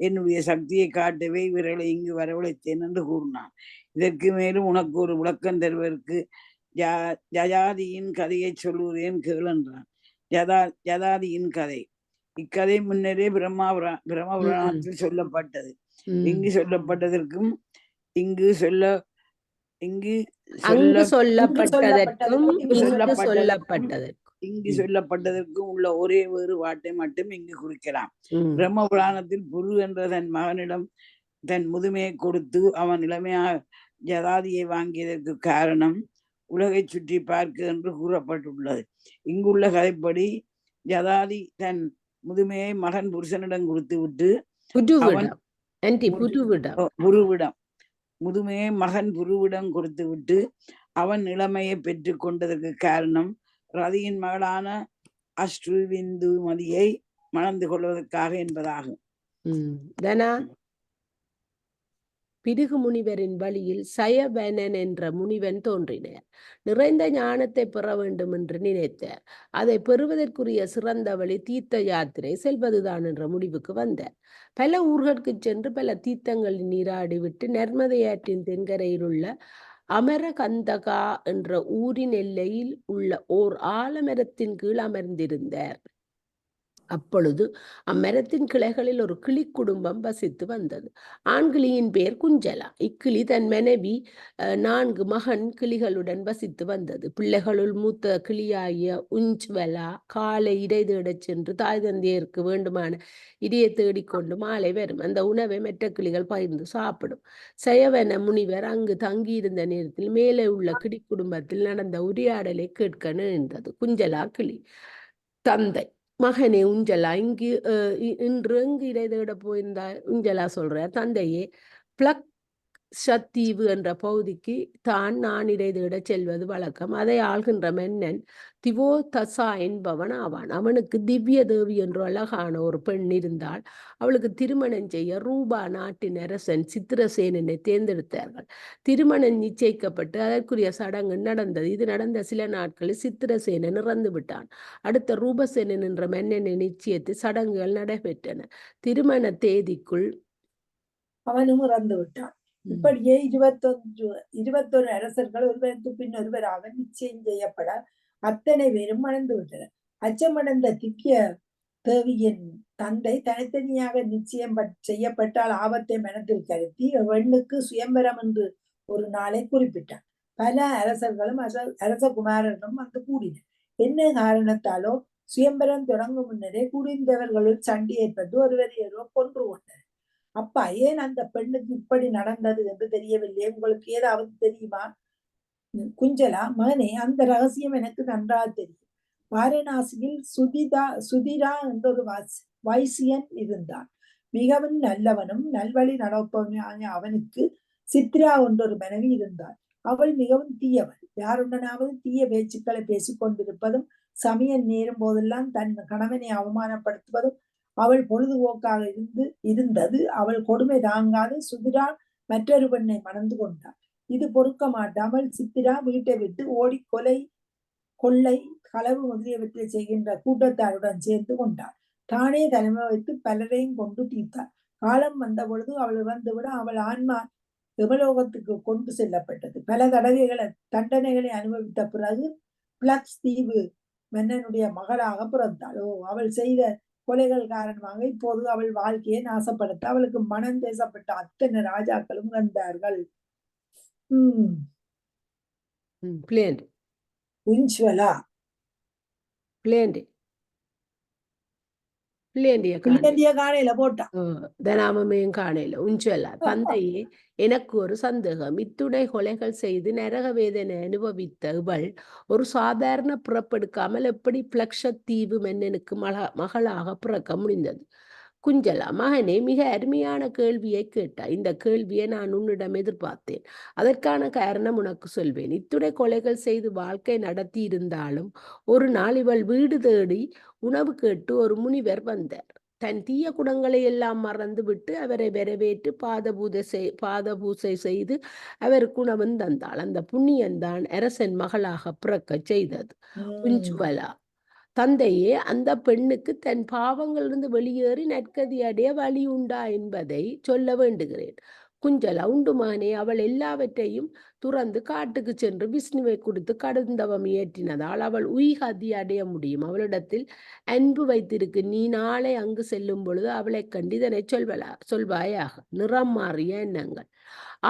என்னுடைய சக்தியை காட்டவே இவர்களை இங்கு வரவழைத்தேன் என்று கூறினான். இதற்கு மேலும் உனக்கு ஒரு விளக்கம் தருவதற்கு ஜதாதியின் கதையை சொல்லுகிறேன் கேள் என்றான். ஜதாதியின் கதை. இக்கதை முன்னரே பிரம்மபுராணத்தில் சொல்லப்பட்டது. இங்கு சொல்லப்பட்டதற்கும் இங்கு சொல்லப்பட்டதற்கும் உள்ள ஒரே வேறுபாட்டை மட்டும் இங்கு குறிக்கலாம். பிரம்ம புராணத்தில் புரு என்ற தன் மகனிடம் தன் முதுமையை கொடுத்து அவன் இளமையாக ஜதாதியை வாங்கியதற்கு காரணம் உலகை சுற்றி பார்க்க என்று கூறப்பட்டுள்ளது. இங்குள்ள கதைப்படி ஜதாதி தன் முதுமையை மகன் புருஷனிடம் கொடுத்து விட்டு புருவிடம் முதுமையை மகன் புருவிடம் கொடுத்து விட்டு அவன் இளமையை பெற்று கொண்டதற்கு காரணம் ரதியின் மகளான அஷ்டுவிந்துமதியை மணந்து கொள்வதற்காக என்பதாகும். பிருகு முனிவரின் வழியில் சயவனன் என்ற முனிவன் தோன்றினார். நிறைந்த ஞானத்தை பெற வேண்டும் என்று நினைத்தார். அதை பெறுவதற்குரிய சிறந்த வழி தீர்த்த யாத்திரை செல்வதுதான் என்ற முடிவுக்கு வந்தார். பல ஊர்களுக்கு சென்று பல தீர்த்தங்களில் நீராடிவிட்டு நர்மதையாற்றின் தென்கரையில் உள்ள அமரகந்தகா என்ற ஊரின் எல்லையில் உள்ள ஓர் ஆலமரத்தின் கீழ் அமர்ந்திருந்தார். அப்பொழுது அம்மரத்தின் கிளைகளில் ஒரு கிளி குடும்பம் வசித்து வந்தது. ஆண்கிளியின் பெயர் குஞ்சலா. இக்கிளி தன் மனைவி 4 மகன் கிளிகளுடன் வசித்து வந்தது. பிள்ளைகளுள் மூத்த கிளியாகிய உஞ்ச்வலா காலை இடை தேடச் சென்று தாய் தந்தையருக்கு வேண்டுமான இடையை தேடிக்கொண்டு மாலை வரும். அந்த உணவை மற்ற கிளிகள் பகிர்ந்து சாப்பிடும். சயவன முனிவர் அங்கு தங்கியிருந்த நேரத்தில் மேலே உள்ள கிளி குடும்பத்தில் நடந்த உரையாடலை கேட்க நேர்ந்தது. குஞ்சலா கிளி: தந்தை: மகனே உஞ்சலா, இன்று எங்கு இடை தேட போயிருந்தா? உஞ்சலா சொல்றார்: தந்தையே, பிளக் தீவு என்ற பகுதிக்கு தான் நான் இடை தேட செல்வது வழக்கம். அதை ஆள்கின்ற மன்னன் திவோதசா என்பவன் ஆவான். அவனுக்கு திவ்ய தேவி என்று அழகான ஒரு பெண் இருந்தால் அவளுக்கு திருமணம் செய்ய ரூபா நாட்டின் அரசன் சித்திரசேனனை தேர்ந்தெடுத்தார்கள். திருமணம் நிச்சயிக்கப்பட்டு அதற்குரிய சடங்கு நடந்தது. இது நடந்த சில நாட்களில் சித்திரசேனன் இறந்து விட்டான். அடுத்த ரூபசேனன் என்ற மன்னனை நிச்சயத்து சடங்குகள் நடைபெற்றன. திருமண தேதிக்குள் அவனும் இறந்து விட்டான். இப்படியே 21 அரசர்கள் ஒருவருக்கு பின் ஒருவராக நிச்சயம் செய்யப்பட அத்தனை பேரும் மணந்து விட்டனர். அச்சமடைந்த திவ்ய தேவியின் தந்தை தனித்தனியாக நிச்சயம் செய்யப்பட்டால் ஆபத்தை மனத்தில் கருத்தி பெண்ணுக்கு சுயம்பரம் என்று ஒரு நாளை குறிப்பிட்டார். பல அரசர்களும் அரசகுமாரர்களும் வந்து கூடினர். என்ன காரணத்தாலோ சுயம்பரம் தொடங்கும் முன்னரே கூடியிருந்தவர்களுள் சண்டை ஏற்பட்டு ஒருவரையொருவர் கொன்று கொண்டனர். அப்பா, ஏன் அந்த பெண்ணுக்கு இப்படி நடந்தது என்று தெரியவில்லை. உங்களுக்கு ஏதாவது தெரியுமா? குஞ்சலா: மகனே, அந்த ரகசியம் எனக்கு நன்றாக தெரியும். வாரணாசியில் சுதிரா என்ற ஒரு வைசியன் இருந்தான். மிகவும் நல்லவனும் நல்வழி நடப்பவனான அவனுக்கு சித்ரா என்றொரு மனைவி இருந்தாள். அவள் மிகவும் தீயவள். யாருடனாவது தீய பேச்சுக்களை பேசிக் கொண்டிருப்பதும், சமயம் நேரும் போதெல்லாம் தன் கணவனை அவமானப்படுத்துவதும் அவள் பொழுதுபோக்காக இருந்தது. அவள் கொடுமை தாங்காது சுதிரா மற்றொரு பெண்ணை மணந்து கொண்டாள். இது பொறுக்க மாட்டாமல் சித்திரா வீட்டை விட்டு ஓடி கொள்ளை, களவு முதலியவற்றை செய்கின்ற கூட்டத்தாருடன் சேர்ந்து கொண்டாள். தானே தலைமை வைத்து பலரையும் கொண்டு தீர்த்தாள். காலம் வந்த பொழுது அவள் இறந்துவிட அவள் ஆன்மா எவலோகத்துக்கு கொண்டு செல்லப்பட்டது. பல தண்டனைகளை அனுபவித்த பிறகு பிளக்ஸ் தீவு மன்னனுடைய மகளாக பிறந்தாள். அவள் செய்த கொலைகள் காரணமாக இப்போது அவள் வாழ்க்கையை நாசப்படுத்த அவளுக்கு மனம் பேசப்பட்ட அத்தனை ராஜாக்களும் வந்தார்கள். உஞ்ச்வலா காணையில போட்டா தனாமையும் காணையில. உஞ்சலா: தந்தையே, எனக்கு ஒரு சந்தேகம். இத்துணை கொலைகள் செய்து நரக வேதனை அனுபவித்த இவள் ஒரு சாதாரண பிறப்பெடுக்காமல் எப்படி பிளக்ஷத்தீவு மன்னனுக்கு மகளாக பிறக்க முடிந்தது? குஞ்சலா: மகனே, மிக அருமையான கேள்வியை கேட்டாய். இந்த கேள்வியை நான் உன்னிடம் எதிர்பார்த்தேன். அதற்கான காரணம் உனக்கு சொல்வேன். இத்துணை கொலைகள் செய்து வாழ்க்கை நடத்தி இருந்தாலும் ஒரு நாள் இவள் வீடு தேடி உணவு கேட்டு ஒரு முனிவர் வந்தார். தன் தீய குணங்களை எல்லாம் மறந்து விட்டு அவரை வரவேற்று பாதபூசை செய்து அவருக்கு உணவன் தந்தாள். அந்த புண்ணியன்தான் அரசன் மகளாக பிறக்க செய்தது. குஞ்சுவலா: தந்தையே, அந்த பெண்ணுக்கு தன் பாவங்களிலிருந்து வெளியேறி நற்கதி அடைய வழி உண்டா என்பதை சொல்ல வேண்டுகிறேன். குஞ்சலா: உண்டு மகனே. அவள் எல்லாவற்றையும் துறந்து காட்டுக்கு சென்று விஷ்ணுவை குறித்து கடுந்தவம் இயற்றினதால் அவள் உய்கதி அடைய முடியும். அவளிடத்தில் அன்பு வைத்திருக்கு. நீ நாளை அங்கு செல்லும் பொழுது அவளை கண்டு இதனை சொல்வாயாக. நிறம் மாறிய எண்ணங்கள்.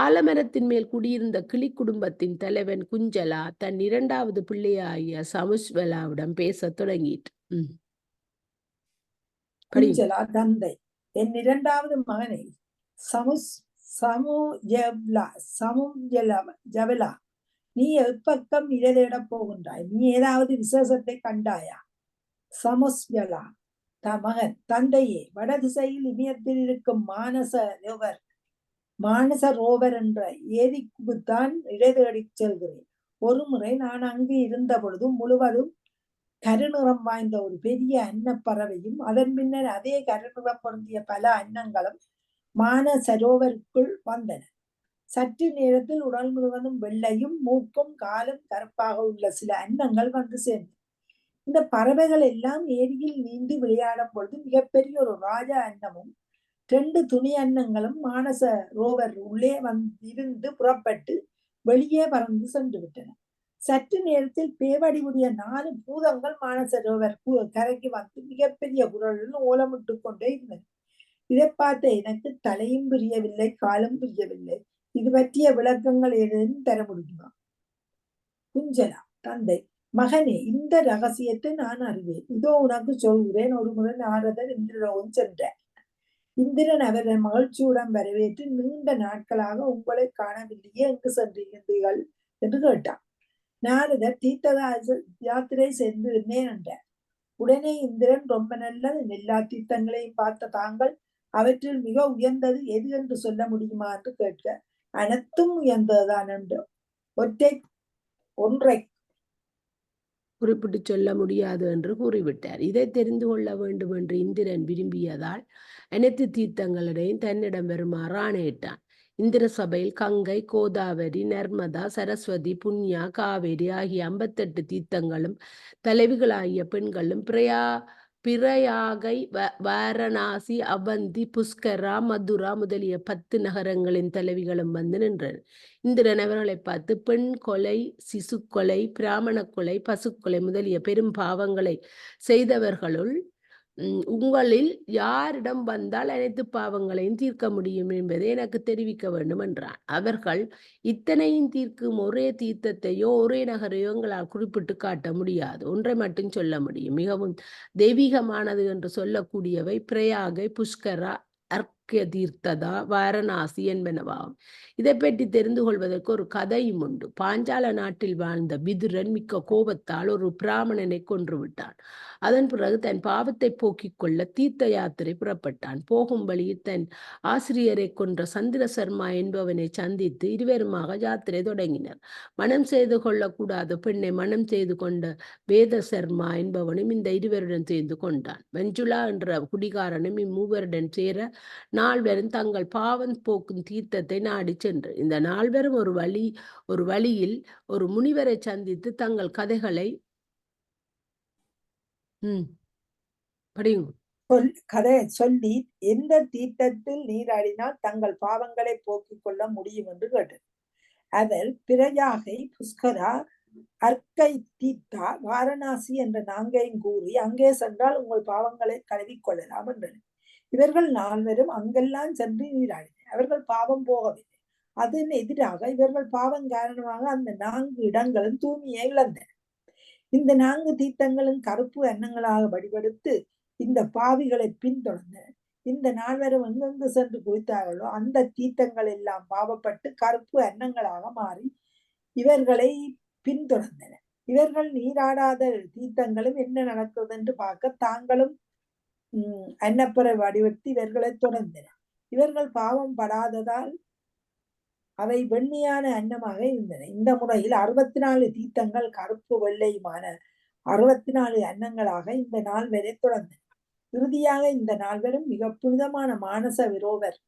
ஆலமரத்தின் மேல் குடியிருந்த கிளி குடும்பத்தின் தலைவன் குஞ்சலா தன் 2வது பிள்ளையாகிய சமுஸ்வலாவிடம் பேசத் தொடங்கிட்டு: குஞ்சலா: தந்தை, என் 2வது மகனை சமுஜவலா, நீ எப்பக்கம் இடதேட போகின்றாய்? நீ ஏதாவது விசேஷத்தை கண்டாயா? சமுஸ்வலா: மகன்: தந்தையே, வடதிசையில் இமயத்தில் இருக்கும் மானச ரோவர் மானசரோவர் என்ற ஏரிக்குத்தான் இடைதேடிச் செல்கிறேன். ஒரு முறை நான் அங்கு இருந்த பொழுது முழுவதும் கருநிறம் வாய்ந்த ஒரு பெரிய அன்னப்பறவையும் அதன் பின்னர் அதே கருநிறம் பொருந்திய பல அன்னங்களும் மானசரோவருக்குள் வந்தன. சற்று நேரத்தில் உடல் முழுவதும் வெள்ளையும் மூக்கும் காலும் கருப்பாக உள்ள சில அன்னங்கள் வந்து சேர்ந்தன. இந்த பறவைகள் எல்லாம் ஏரியில் நீந்தி விளையாடும் பொழுது மிகப்பெரிய ஒரு ராஜா அன்னமும் 2 துணி அன்னங்களும் மானச ரோவர் உள்ளே இருந்து புறப்பட்டு வெளியே பறந்து சென்று விட்டன. சற்று நேரத்தில் பேவடிவுடைய 4 பூதங்கள் மானசரோவர் கரைக்கு வந்து மிகப்பெரிய குரலில் ஓலமிட்டு கொண்டே இருந்தன. இதை பார்த்த எனக்கு தலையும் புரியவில்லை, காலும் புரியவில்லை. இது பற்றிய விளக்கங்கள் ஏதேனும் தர முடியுமா? குஞ்சலா: தந்தை: மகனே, இந்த ரகசியத்தை நான் அறிவேன். இதோ உனக்கு சொல்கிறேன். ஒரு முறை நாரதர் இந்திரலோகம் சென்றார். இந்திரன் அவரை மகிழ்ச்சியுடன் வரவேற்று, நீண்ட நாட்களாக உங்களை காணவில்லையே, எங்கு சென்றிருந்தீர்கள் என்று கேட்டான். நாரதர் தீர்த்த யாத்திரை சென்றிருந்தேன் என்றார். உடனே இந்திரன், ரொம்ப நல்லது. எல்லா தீர்த்தங்களையும் பார்த்த தாங்கள் அவற்றில் மிக உயர்ந்தது எது என்று சொல்ல முடியுமா என்று கேட்க, அனைத்தும் உயர்ந்ததுதான் என்று ஒன்றை குறிப்பிட்டு சொல்ல முடியாது என்று கூறிவிட்டார். இதை தெரிந்து கொள்ள வேண்டும் என்று இந்திரன் விரும்பியதால் அனைத்து தீர்த்தங்களிடையும் தன்னிடம் வருமாறு ஆணையிட்டான். இந்திர சபையில் கங்கை, கோதாவரி, நர்மதா, சரஸ்வதி, புண்ணியா, காவேரி ஆகிய 58 தீர்த்தங்களும் தலைவிகளாகிய பெண்களும் பிரயாகை, வாரணாசி, அவந்தி, புஷ்கரா, மதுரா முதலிய 10 நகரங்களின் தலைவிகளும் வந்து நின்றனர். இந்திரன் அவர்களை பார்த்து, பெண் கொலை, சிசு கொலை, பிராமண கொலை, பசுக்கொலை முதலிய பெரும் பாவங்களை செய்தவர்களுள் உங்களில் யாரிடம் வந்தால் அனைத்து பாவங்களையும் தீர்க்க முடியும் என்பதை எனக்கு தெரிவிக்க வேண்டும் என்றான். அவர்கள், இத்தனையும் தீர்க்கும் ஒரே தீர்த்தத்தையோ ஒரே நகரையோ எங்களால் குறிப்பிட்டு காட்ட முடியாது. ஒன்றை மட்டும் சொல்ல முடியும். மிகவும் தெய்வீகமானது என்று சொல்லக்கூடியவை பிரயாகை, புஷ்கரா, அர்க்கிய தீர்த்ததா, வாரணாசி என்பனவாகும். இதை பற்றி தெரிந்து கொள்வதற்கு ஒரு கதையும் உண்டு. பாஞ்சால நாட்டில் வாழ்ந்த விதுரன் மிக்க கோபத்தால் ஒரு பிராமணனை கொன்று விட்டான். அதன் பிறகு தன் பாவத்தை போக்கிக் கொள்ள தீர்த்த யாத்திரை புறப்பட்டான். போகும் வழியில் தன் ஆசிரியரை கொன்ற சந்திர சர்மா என்பவனை சந்தித்து இருவருமாக யாத்திரை தொடங்கினர். மனம் செய்து கொள்ளக்கூடாத பெண்ணை மனம் செய்து கொண்ட வேத சர்மா என்பவனும் இந்த இருவருடன் சேர்ந்து கொண்டான். வெஞ்சுலா என்ற குடிகாரனும் இம்மூவருடன் சேர நால்வரும் தங்கள் பாவம் போக்கும் தீர்த்தத்தை நாடி சென்று இந்த நால்வரும் ஒரு வழியில் ஒரு முனிவரை சந்தித்து தங்கள் கதைகளை கதையை சொல்லி எந்த தீர்த்தத்தில் நீராடினால் தங்கள் பாவங்களை போக்கிக் கொள்ள முடியும் என்று கேட்டது. அவர் பிரயாகை, புஷ்கரா, அர்க்கை தீர்த்தா, வாரணாசி என்ற நான்கையும் கூறி அங்கே சென்றால் உங்கள் பாவங்களை கழுவிக் கொள்ளலாம் என்றனர். இவர்கள் நால்வரும் அங்கெல்லாம் சென்று நீராடினர். அவர்கள் பாவம் போகவில்லை. அதன் எதிராக இவர்கள் பாவம் காரணமாக அந்த 4 இடங்களும் தூய்மையை இழந்தன. இந்த 4 தீர்த்தங்களும் கருப்பு அன்னங்களாக வடிவெடுத்து இந்த பாவிகளை பின்தொடர்ந்தனர். இந்த நால்வரும் எங்கெங்கு சென்று குளித்தார்களோ அந்த தீர்த்தங்கள் எல்லாம் பாவப்பட்டு கருப்பு அன்னங்களாக மாறி இவர்களை பின்தொடர்ந்தன. இவர்கள் நீராடாத தீர்த்தங்களும் என்ன நடக்கிறது என்று பார்க்க தாங்களும் அன்னப்பறை வடிவெடுத்து இவர்களை தொடர்ந்தன. இவர்கள் பாவம் படாததால் அவை வெண்மையான அன்னமாக இருந்தன. இந்த முறையில் 64 தீர்த்தங்கள் கருப்பு வெள்ளையுமான 64 அன்னங்களாக இந்த 4 தொடர்ந்தன. இறுதியாக இந்த 4 மிக புனிதமான மானச விரோவர்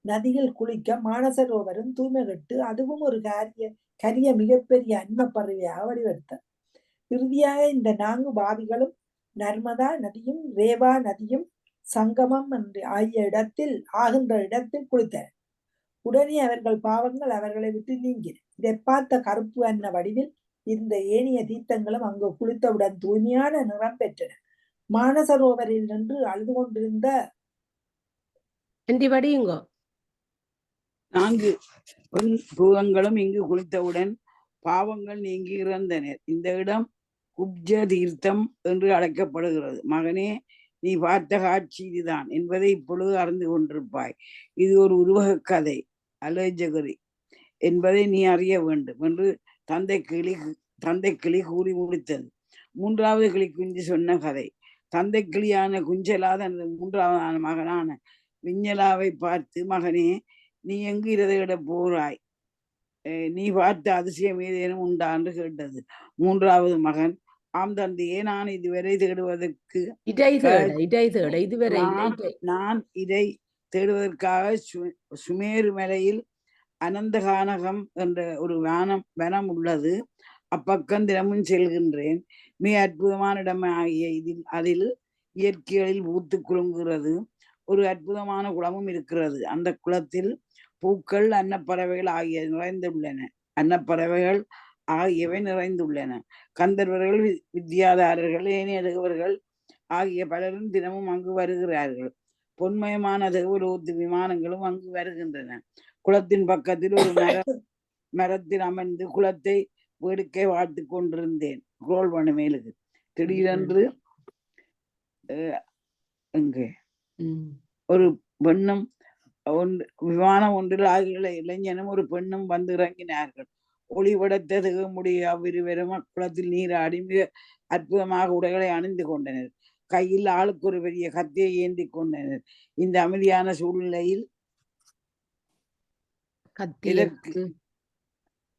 நதியில் குளிக்க மானசரோவரும் தூய்மை கட்டு அதுவும் ஒரு கரிய மிகப்பெரிய அன்னப்பறவையாக வடிவெடுத்தார். இறுதியாக இந்த 4 பாவிகளும் நர்மதா நதியும் ரேவா நதியும் சங்கமம் ஆகின்ற இடத்தில் குளித்தனர். உடனே அவர்கள் பாவங்கள் அவர்களை விட்டு நீங்கின. இதை பார்த்த கருப்பு அன்ன வடிவில் இந்த ஏனைய தீர்த்தங்களும் அங்கு குளித்தவுடன் தூய்மையான நிறம் பெற்றன. மானசரோவரில் நின்று அழுது கொண்டிருந்த 4 பூதங்களும் இங்கு குளித்தவுடன் பாவங்கள் நீங்கி இறந்தனர். இந்த இடம் குப்ஜ தீர்த்தம் என்று அழைக்கப்படுகிறது. மகனே, நீ பார்த்த காட்சி இதுதான் என்பதை இப்பொழுது அறிந்து கொண்டிருப்பாய். இது ஒரு உருவக கதை, அலேஜகரி என்பதை நீ அறிய வேண்டும் என்று தந்தை கிளி கூறி முடித்தது. 3வது கிளி குஞ்சு சொன்ன கதை. தந்தை கிளியான குஞ்சலா தனது 3வது மகனான விஞ்சலாவை பார்த்து, மகனே, நீ எங்கு இதை போறாய்? நீ பார்த்த அதிசயம் ஏதேனும் உண்டா என்று கேட்டது. மூன்றாவது மகன், ஆம் தந்தையே, நான் இதுவரை தேடுவதற்கு இதுவரை நான் இதை தேடுவதற்காக சுமேரு மலையில் அனந்தகானகம் என்ற ஒரு வனம் உள்ளது. அப்பக்கம் தினமும் செல்கின்றேன். மிக அற்புதமான இடமாகிய அதில் இயற்கைகளில் பூத்து குலுங்குகிறது. ஒரு அற்புதமான குளமும் இருக்கிறது. அந்த குளத்தில் பூக்கள், அன்னப்பறவைகள் ஆகியவை நிறைந்துள்ளன. கந்தர்வர்கள், வித்யாதாரர்கள், ஏனையவர்கள் ஆகிய பலரும் தினமும் அங்கு வருகிறார்கள். பொன்மயமான தேவலோகத்து விமானங்களும் அங்கு வருகின்றன. குளத்தின் பக்கத்தில் ஒரு மரத்தில் அமர்ந்து குளத்தை வேடிக்கை வாழ்த்து கொண்டிருந்தேன். குரோல் பண்ண மேலுக்கு திடீரென்று ஒரு பெண்ணும் விமானம் ஒன்றில் ஆகிய இளைஞனும் ஒரு பெண்ணும் வந்து இறங்கினார்கள். ஒளிபடத்த முடிய அவ்விருவரும் குளத்தில் நீராடி மிக அற்புதமாக உடைகளை அணிந்து கொண்டனர். கையில் ஆளுக்கு ஒரு பெரிய கத்தியை ஏந்தி கொண்டனர். இந்த அமைதியான சூழ்நிலையில்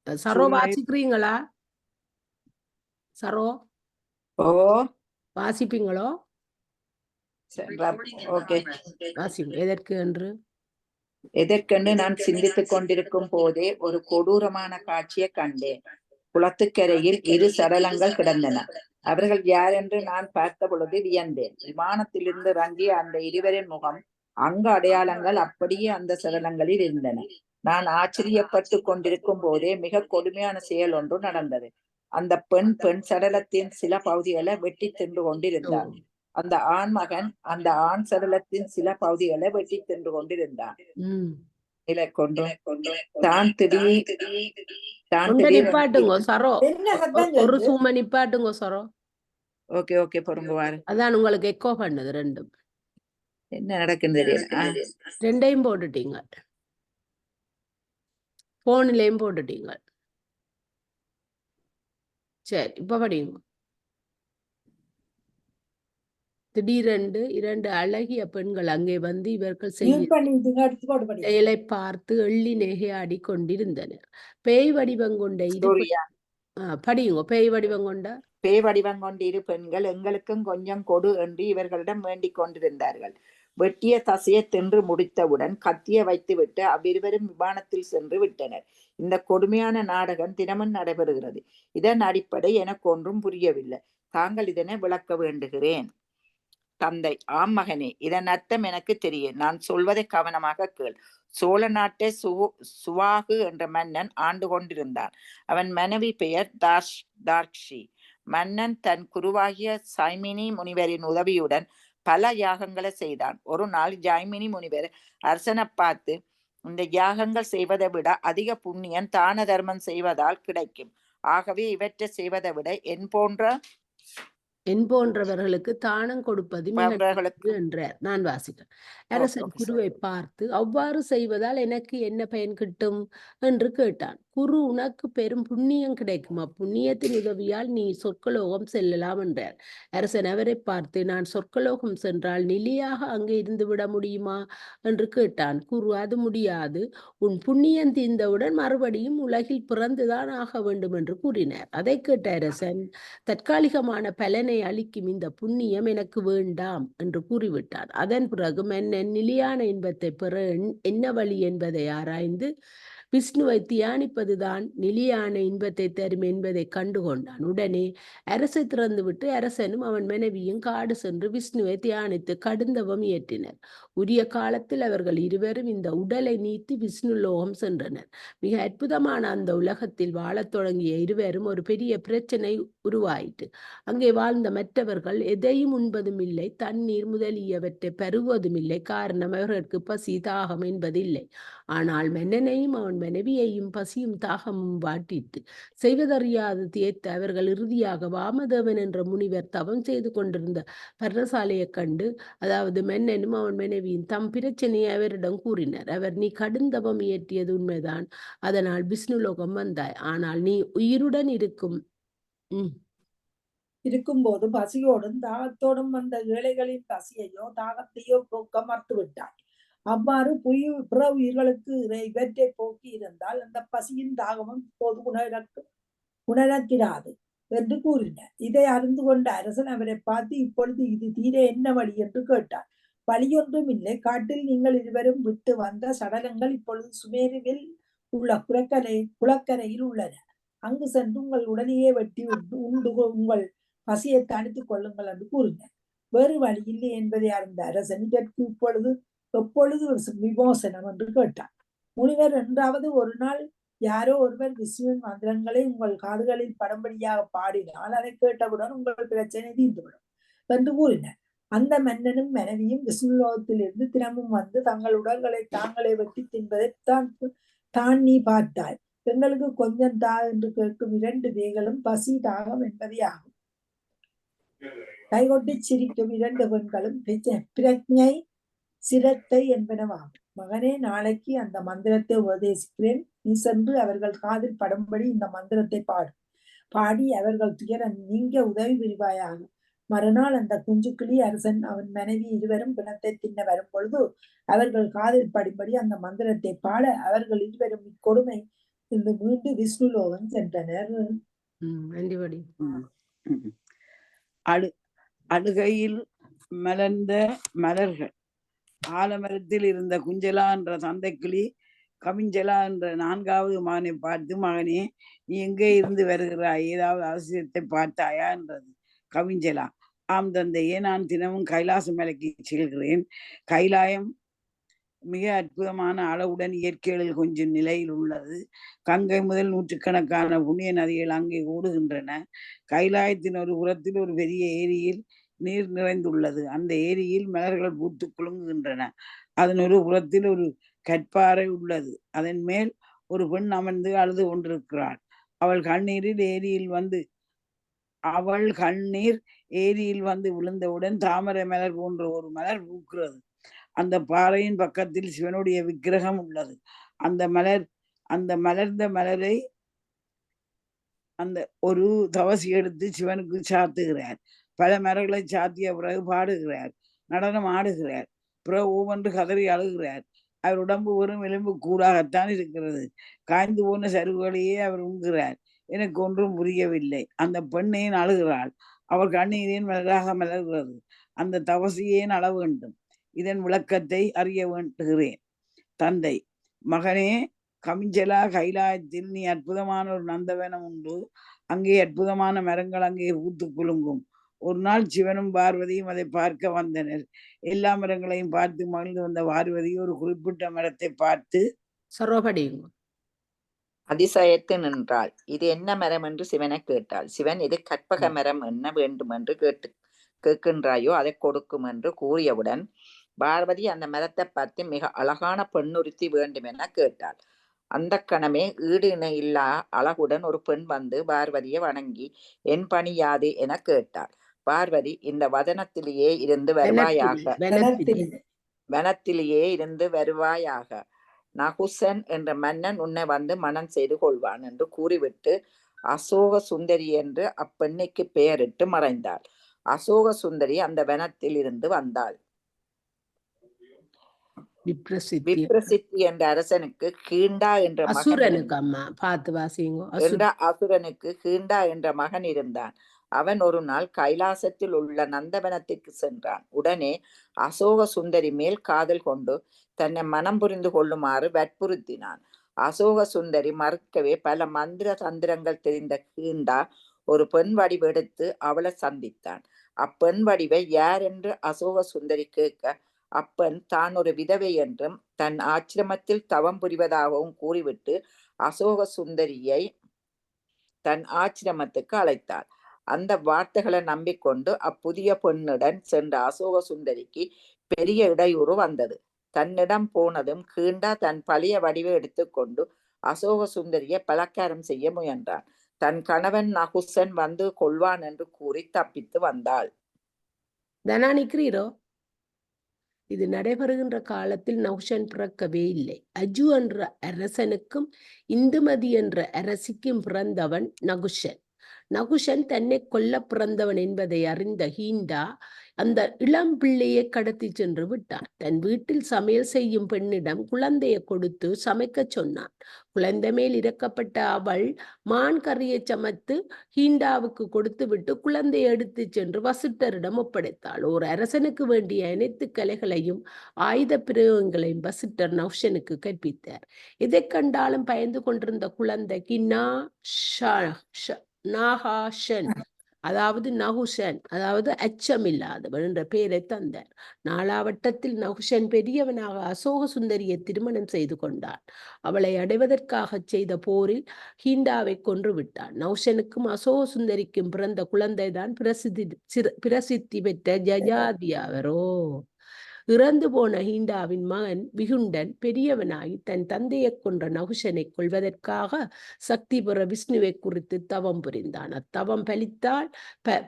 சரோ வாசிக்கிறீங்களா? சரோ வாசிப்பீங்களோ? எதற்கென்று நான் சிந்தித்துக் கொண்டிருக்கும் போதே ஒரு கொடூரமான காட்சியை கண்டேன். குளத்துக்கரையில் 2 சடலங்கள் கிடந்தன. அவர்கள் யார் என்று நான் பார்த்த பொழுது வியந்தேன். விமானத்திலிருந்து இறங்கிய அந்த இருவரின் முகம், அங்க அடையாளங்கள் அப்படியே அந்த சடலங்களில் இருந்தன. நான் ஆச்சரியப்பட்டு கொண்டிருக்கும் போதே மிக கொடுமையான செயல் ஒன்று நடந்தது. அந்த பெண் சடலத்தின் சில பகுதிகளை வெட்டி தின்று கொண்டிருந்தார். அந்த ஆண் மகன் அந்த ஆண் சடலத்தின் சில பகுதிகளை வெட்டி தின்று கொண்டிருந்தான். அதான் உங்களுக்கு எக்கோ பண்ணது. ரெண்டும் என்ன நடக்குன்னு தெரியல. ரெண்டையும் போட்டுட்டீங்க, போன்லயும் போட்டுட்டீங்க. சரி, இப்ப படிங்க. திடீரென்று 2 அழகிய பெண்கள் அங்கே வந்து இவர்கள் செயலை பார்த்து எள்ளி நெகையாடி கொண்டிருந்தனர். பேய் வடிவம் கொண்ட படியுங்க. பேய் வடிவம் கொண்ட 2 பெண்கள் எங்களுக்கும் கொஞ்சம் கொடு என்று இவர்களிடம் வேண்டிக் கொண்டிருந்தார்கள். வெட்டிய தசையை தின்று முடித்தவுடன் கத்தியை வைத்துவிட்டு அவ்விருவரும் விமானத்தில் சென்று விட்டனர். இந்த கொடுமையான நாடகம் தினமும் நடைபெறுகிறது. இதன் அடிப்படை எனக்கு ஒன்றும் புரியவில்லை. தாங்கள் இதனை விளக்க வேண்டுகிறேன். தந்தை: ஆம் மகனே, இதன் அர்த்தம் எனக்கு தெரியும். நான் சொல்வதை கவனமாக கேள். சோழ நாட்டை சுவாகு என்ற மன்னன் ஆண்டு கொண்டிருந்தான். அவன் மனைவி பெயர் தார்க்ஷி. மன்னன் தன் குருவாகிய சைமினி முனிவரின் உதவியுடன் பல யாகங்களை செய்தான். ஒரு நாள் ஜைமினி முனிவர் அரசனை பார்த்து, இந்த யாகங்கள் செய்வதை விட அதிக புண்ணியம் தான தர்மம் செய்வதால் கிடைக்கும். ஆகவே இவற்றை செய்வதை விட என் போன்றவர்களுக்கு தானம் கொடுப்பது என்றார். நான் வாசிக்கிறேன். அரசன் குருவை பார்த்து, அவ்வாறு செய்வதால் எனக்கு என்ன பயன் கிட்டும் என்று கேட்டான். குரு, உனக்கு பெரும் புண்ணியம் கிடைக்கும். அப்புண்ணியத்தின் உதவியால் நீ சொர்க்கலோகம் செல்லலாம் என்றார். அரசன் அவரை பார்த்து, நான் சொர்க்கலோகம் சென்றால் நிலையாக அங்கே இருந்து விட முடியுமா என்று கேட்டான். குரு, அது முடியாது. உன் புண்ணியம் தீர்ந்தவுடன் மறுபடியும் உலகில் பிறந்துதான் ஆக வேண்டும் என்று கூறினார். அதை கேட்ட அரசன், தற்காலிகமான பலனை அளிக்கும் இந்த புண்ணியம் எனக்கு வேண்டாம் என்று கூறிவிட்டான். அதன் பிறகு மன்னன் நிலையான இன்பத்தை பெற என்ன வழி என்பதை ஆராய்ந்து விஷ்ணுவை தியானிப்பதுதான் நிலையான இன்பத்தை தரும் என்பதை கண்டுகொண்டான். உடனே அரசை திறந்துவிட்டு அரசனும் அவன் மனைவியும் காடு சென்று விஷ்ணுவை தியானித்து கடுந்தவம் இயற்றினர். உரிய காலத்தில் அவர்கள் இருவரும் இந்த உடலை நீத்து விஷ்ணு லோகம் சென்றனர். மிக அற்புதமான அந்த உலகத்தில் வாழத் தொடங்கிய இருவரும் ஒரு பெரிய பிரச்சனை உருவாயிற்று. அங்கே வாழ்ந்த மற்றவர்கள் எதையும் உண்பதும் இல்லை, தண்ணீர் முதலியவற்றை பருகுவதும் இல்லை. காரணம், அவர்களுக்கு பசி தாகம் என்பதில்லை. ஆனால் மன்னனையும் அவன் மனைவியையும் பசியும் தாகமும் வாட்டிட்டு செய்வதறியாது தியத்த அவர்கள் இறுதியாக வாமதேவன் என்ற முனிவர் தவம் செய்து கொண்டிருந்த பர்ணசாலையை கண்டு, அதாவது மன்னனும் அவன் மனைவியும் தம் பிரச்சனையை அவரிடம் கூறினர். அவர், நீ கடுந்தவம் இயற்றியது உண்மைதான், அதனால் விஷ்ணுலோகம் வந்தாய். ஆனால் நீ உயிருடன் இருக்கும்போது பசியோடும் தாகத்தோடும் வந்த ஏழைகளின் பசியையோ தாகத்தையோ போக்க மறுத்து விட்டாய். அவ்வாறு பிற உயிர்களுக்கு இவற்றை போக்கி இருந்தால் அந்த பசியின் தாகமும் இப்போது உணரக்கிறாது என்று கூறினார். இதை அறிந்து கொண்ட அரசன் அவரை பார்த்து, இப்பொழுது இது தீர என்ன வழி என்று கேட்டார். வழியொன்றும் இல்லை, காட்டில் நீங்கள் இருவரும் விட்டு வந்த சடலங்கள் இப்பொழுது சுமேருவில் உள்ள குளக்கரையில் உள்ளன. அங்கு சென்று உங்கள் உடலையே வெட்டி உண்டு உங்கள் பசியை தணித்துக் கொள்ளுங்கள் என்று கூறினார். வேறு வழி இல்லை என்பதை அறிந்த அரசன் இதற்கு எப்பொழுது விமோசனம் என்று கேட்டார். முனிவர், என்றாவது ஒரு நாள் யாரோ ஒருவர் விஷ்ணுவின் மந்திரங்களை உங்கள் காதுகளில் படம்படியாக பாடினால் அதை கேட்டவுடன் உங்கள் பிரச்சனை தீர்ந்துவிடும் என்று கூறினார். அந்த மன்னனும் மனைவியும் விஷ்ணுலோகத்திலிருந்து தினமும் வந்து தங்கள் உடல்களை தாங்களே வெட்டி தின்பதை தான் நீ பார்த்தாய். எங்களுக்கு கொஞ்சம் தா என்று கேட்கும் 2 பேய்களும் பசி தாகம் என்பதே ஆகும். கைகொட்டி சிரிக்கும் 2 பெண்களும் பிரஜை சிரத்தை என்பனவாகும். மகனே, நாளைக்கு அந்த மந்திரத்தை உபதேசிக்கிறேன். நீ சென்று அவர்கள் காதில் படும்படி இந்த மந்திரத்தை பாடி அவர்கள் துயரம் நீங்க உதவி புரிவாயாக. மறுநாள் அந்த குஞ்சுக்கிளி அரசன் அவன் மனைவி இருவரும் பிணத்தை தின்ன வரும் பொழுது அவர்கள் காதில் படும்படி அந்த மந்திரத்தை பாட அவர்கள் இருவரும் இக்கொடுமை இன்று மீண்டு விஷ்ணுலோகம் சென்றனர். அழுகையில் மலர்ந்த மலர்கள். ஆலமரத்தில் இருந்த குஞ்சலா என்ற தந்தைக்கிளி கவிஞ்சலா என்ற 4வது மகனை பார்த்து, மகனே, நீ எங்கே இருந்து வருகிறாய்? ஏதாவது அவசியத்தை பார்த்தாயா என்றது. கவிஞ்சலா, ஆம் தந்தையே, நான் தினமும் கைலாச மலைக்கு செல்கிறேன். கைலாயம் மிக அற்புதமான அளவுடன் இயற்கையில் கொஞ்சம் நிலையில் உள்ளது. கங்கை முதல் நூற்றுக்கணக்கான புண்ணிய நதிகள் அங்கே ஓடுகின்றன. கைலாயத்தின் ஒரு புறத்தில் ஒரு பெரிய ஏரியில் நீர் நிறைந்துள்ளது. அந்த ஏரியில் மலர்கள் பூத்து குலுங்குகின்றன. அதன் ஒரு புறத்தில் ஒரு கற்பாறை உள்ளது. அதன் மேல் ஒரு பெண் அமர்ந்து அழுது கொண்டிருக்கிறாள். அவள் கண்ணீர் ஏரியில் வந்து விழுந்தவுடன் தாமரை மலர் போன்ற ஒரு மலர் பூக்கிறது. அந்த பாறையின் பக்கத்தில் சிவனுடைய விக்கிரகம் உள்ளது. அந்த மலர்ந்த மலரை அந்த ஒரு தவசி எடுத்து சிவனுக்கு சாத்துகிறார். பல மலர்களை சாத்திய பிறகு பாடுகிறார், நடனம் ஆடுகிறார். பிறகு ஒவ்வொன்று கதறி அழுகிறார். அவர் உடம்பு வெறும் எலும்பு கூடாகத்தான் இருக்கிறது. காய்ந்து போன சருகுகளையே அவர் உண்கிறார். எனக்கு ஒன்றும் புரியவில்லை. அந்த பெண்ணேன் அழுகிறாள். அவள் கண்ணீரேன் மலராக மலர்கிறது. அந்த தவசியேன் அள வேண்டும். இதன் விளக்கத்தை அறிய வேண்டுகிறேன். தந்தை, மகனே கமிஞ்சலா, கைலாயத்தில் நீ அற்புதமான ஒரு நந்தவனம் உண்டு. அங்கே அற்புதமான மரங்கள் அங்கே பூத்து குலுங்கும். ஒரு நாள் சிவனும் பார்வதியும் அதை பார்க்க வந்தனர். எல்லா மரங்களையும் பார்த்து மகிழ்ந்து வந்த பார்வதி ஒரு குறிப்பிட்ட மரத்தை பார்த்து அதிசயத்து நின்றாள். இது என்ன மரம் என்று சிவனை கேட்டாள். சிவன், இது கற்பக மரம், என்ன வேண்டும் என்று கேட்கின்றாயோ அதை கொடுக்கும் என்று கூறியவுடன் பார்வதி அந்த மரத்தை பார்த்து மிக அழகான பெண்ணுறுத்தி வேண்டும் என கேட்டாள். அந்த கணமே ஈடு இணை இல்லா அழகுடன் ஒரு பெண் வந்து பார்வதியை வணங்கி, என் பணி யாது என கேட்டாள். பார்வதி, இந்த வனத்திலேயே இருந்து வருவாயாக. நகுசன் என்ற மன்னன் உன்னை வந்து மனம் செய்து கொள்வான் என்று கூறிவிட்டு அசோக சுந்தரி என்று அப்பெண்ணைக்கு பெயரிட்டு மறைந்தாள். அசோக சுந்தரி அந்த வனத்தில் இருந்து வந்தாள். விப்ரசித்தி என்ற அரசனுக்கு கீண்டா என்ற அசுரனுக்கு கீண்டா என்ற மகன் இருந்தான். அவன் ஒரு நாள் கைலாசத்தில் உள்ள நந்தவனத்திற்கு சென்றான். உடனே அசோக சுந்தரி மேல் காதல் கொண்டு தன்னை மனம் புரிந்து கொள்ளுமாறு வற்புறுத்தினான். அசோக சுந்தரி மறுக்கவே பல மந்திர தந்திரங்கள் தெரிந்த கீண்டா ஒரு பெண் வடிவெடுத்து அவளை சந்தித்தான். அப்பெண் வடிவை யார் என்று அசோக சுந்தரி கேட்க, அப்பெண் தான் ஒரு விதவை என்றும் தன் ஆச்சிரமத்தில் தவம் புரிவதாகவும் கூறிவிட்டு அசோக சுந்தரியை தன் ஆச்சிரமத்துக்கு அழைத்தாள். அந்த வார்த்தைகளை நம்பிக்கொண்டு அப்புதிய பெண்ணுடன் சென்ற அசோக சுந்தரிக்கு பெரிய இடையூறு வந்தது. தன்னிடம் போனதும் கீண்டா தன் பழைய வடிவை எடுத்துக்கொண்டு அசோக சுந்தரியை பலாத்காரம் செய்ய முயன்றான். தன் கணவன் நகுசன் வந்து கொள்வான் என்று கூறி தப்பித்து வந்தாள். இது நடைபெறுகின்ற காலத்தில் நகுஷன் பிறக்கவே இல்லை. அஜு என்ற அரசனுக்கும் இந்துமதி என்ற அரசிக்கும் பிறந்தவன் நகுஷன். நகுஷன் தன்னை கொல்ல பிறந்தவன் என்பதை அறிந்த ஹீண்டா அந்த இளம் பிள்ளையை கடத்தி சென்று விட்டான். தன் வீட்டில் சமையல் செய்யும் பெண்ணிடம் குழந்தையை கொடுத்து சமைக்க சொன்னான். குழந்தை மேல் இறக்கப்பட்ட அவள் மான் கறியை சமைத்து ஹீண்டாவுக்கு கொடுத்து விட்டு குழந்தையை எடுத்து சென்று வசிட்டரிடம் ஒப்படைத்தாள். ஒரு அரசனுக்கு வேண்டிய அனைத்து கலைகளையும் ஆயுத பிரயோகங்களையும் வசிட்டர் நகுஷனுக்கு கற்பித்தார். எதை கண்டாலும் பயந்து கொண்டிருந்த குழந்தைக்கு நாகாஷன் அதாவது நகுஷன் அதாவது அச்சமில்லாதவன் என்ற பெயரை தந்தார். நாலாவட்டத்தில் நகுஷன் பெரியவனாக அசோக சுந்தரியை திருமணம் செய்து கொண்டான். அவளை அடைவதற்காக செய்த போரில் ஹீண்டாவை கொன்று விட்டான். நகுஷனுக்கும் அசோக சுந்தரிக்கும் பிறந்த குழந்தைதான் பிரசித்தி பெற்ற ஜஜாதியாவரோ. இறந்து போன ஹீண்டாவின் மகன் விகுண்டன் பெரியவனாகி தன் தந்தையை கொன்ற நகுஷனை கொள்வதற்காக சக்தி பெற விஷ்ணுவை குறித்து தவம் புரிந்தான். அத்தவம்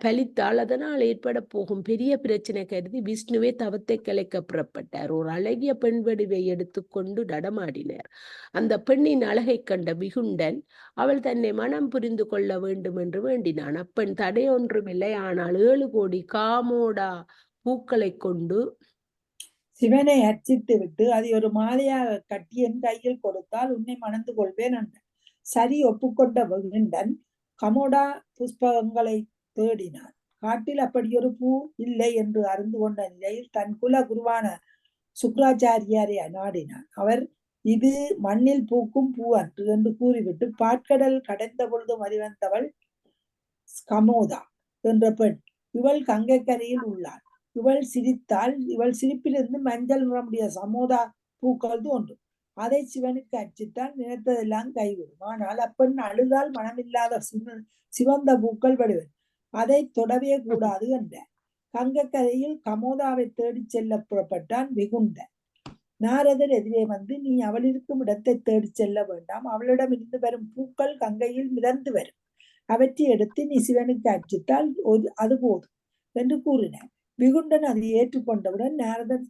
பலித்தால் அதனால் ஏற்பட போகும் பெரிய பிரச்சனை கருதி விஷ்ணுவை தவத்தை கலைக்க புறப்பட்டார். ஒரு அழகிய பெண் வடிவை எடுத்துக்கொண்டு நடமாடினார். அந்த பெண்ணின் அழகை கண்ட விகுண்டன் அவள் தன்னை மனம் புரிந்து கொள்ள வேண்டும் என்று வேண்டினான். அப்பெண் தடையொன்றுமில்லை, ஆனால் 7 கோடி காமோடா பூக்களை கொண்டு சிவனை அர்ச்சித்து விட்டு அதை ஒரு மாலையாக கட்டி என் கையில் கொடுத்தால் உன்னை மணந்து கொள்வேன் என்றான். சரி ஒப்புக்கொண்ட விகுண்டன் கமோடா புஷ்பங்களை தேடினான். காட்டில் அப்படியொரு பூ இல்லை என்று அறிந்து கொண்ட நிலையில் தன் குல குருவான சுக்ராச்சாரியாரை நாடினான். அவர் இது மண்ணில் பூக்கும் பூ அன்று என்று கூறிவிட்டு பாட்கடல் கடைந்த பொழுது மறிவந்தவள் கமோதா என்ற பெண், இவள் கங்கைக்கரையில் உள்ளாள். இவள் சிரித்தால் இவள் சிரிப்பிலிருந்து மஞ்சள் நிறமுடைய சமோதா பூக்கள் தோன்றும். அதை சிவனுக்கு அர்ச்சித்தால் நினைத்ததெல்லாம் கைவிடும். ஆனால் அப்பெண் அழுதால் மனமில்லாத சிவந்த பூக்கள் வடிவன், அதை தொடவே கூடாது என்றார். கங்கைக்கரையில் கமோதாவை தேடி செல்ல புறப்பட்டான் விகுண்டன். நாரதர் எதிரே வந்து, நீ அவள் இருக்கும் இடத்தை தேடி செல்ல வேண்டாம், அவளிடம் இருந்து வரும் பூக்கள் கங்கையில் மிதந்து வரும், அவற்றை எடுத்து நீ சிவனுக்கு அர்ச்சித்தால் அது போதும் என்று கூறினார். விகுண்டன் அதை ஏற்றுக்கொண்டவுடன் நாரதர்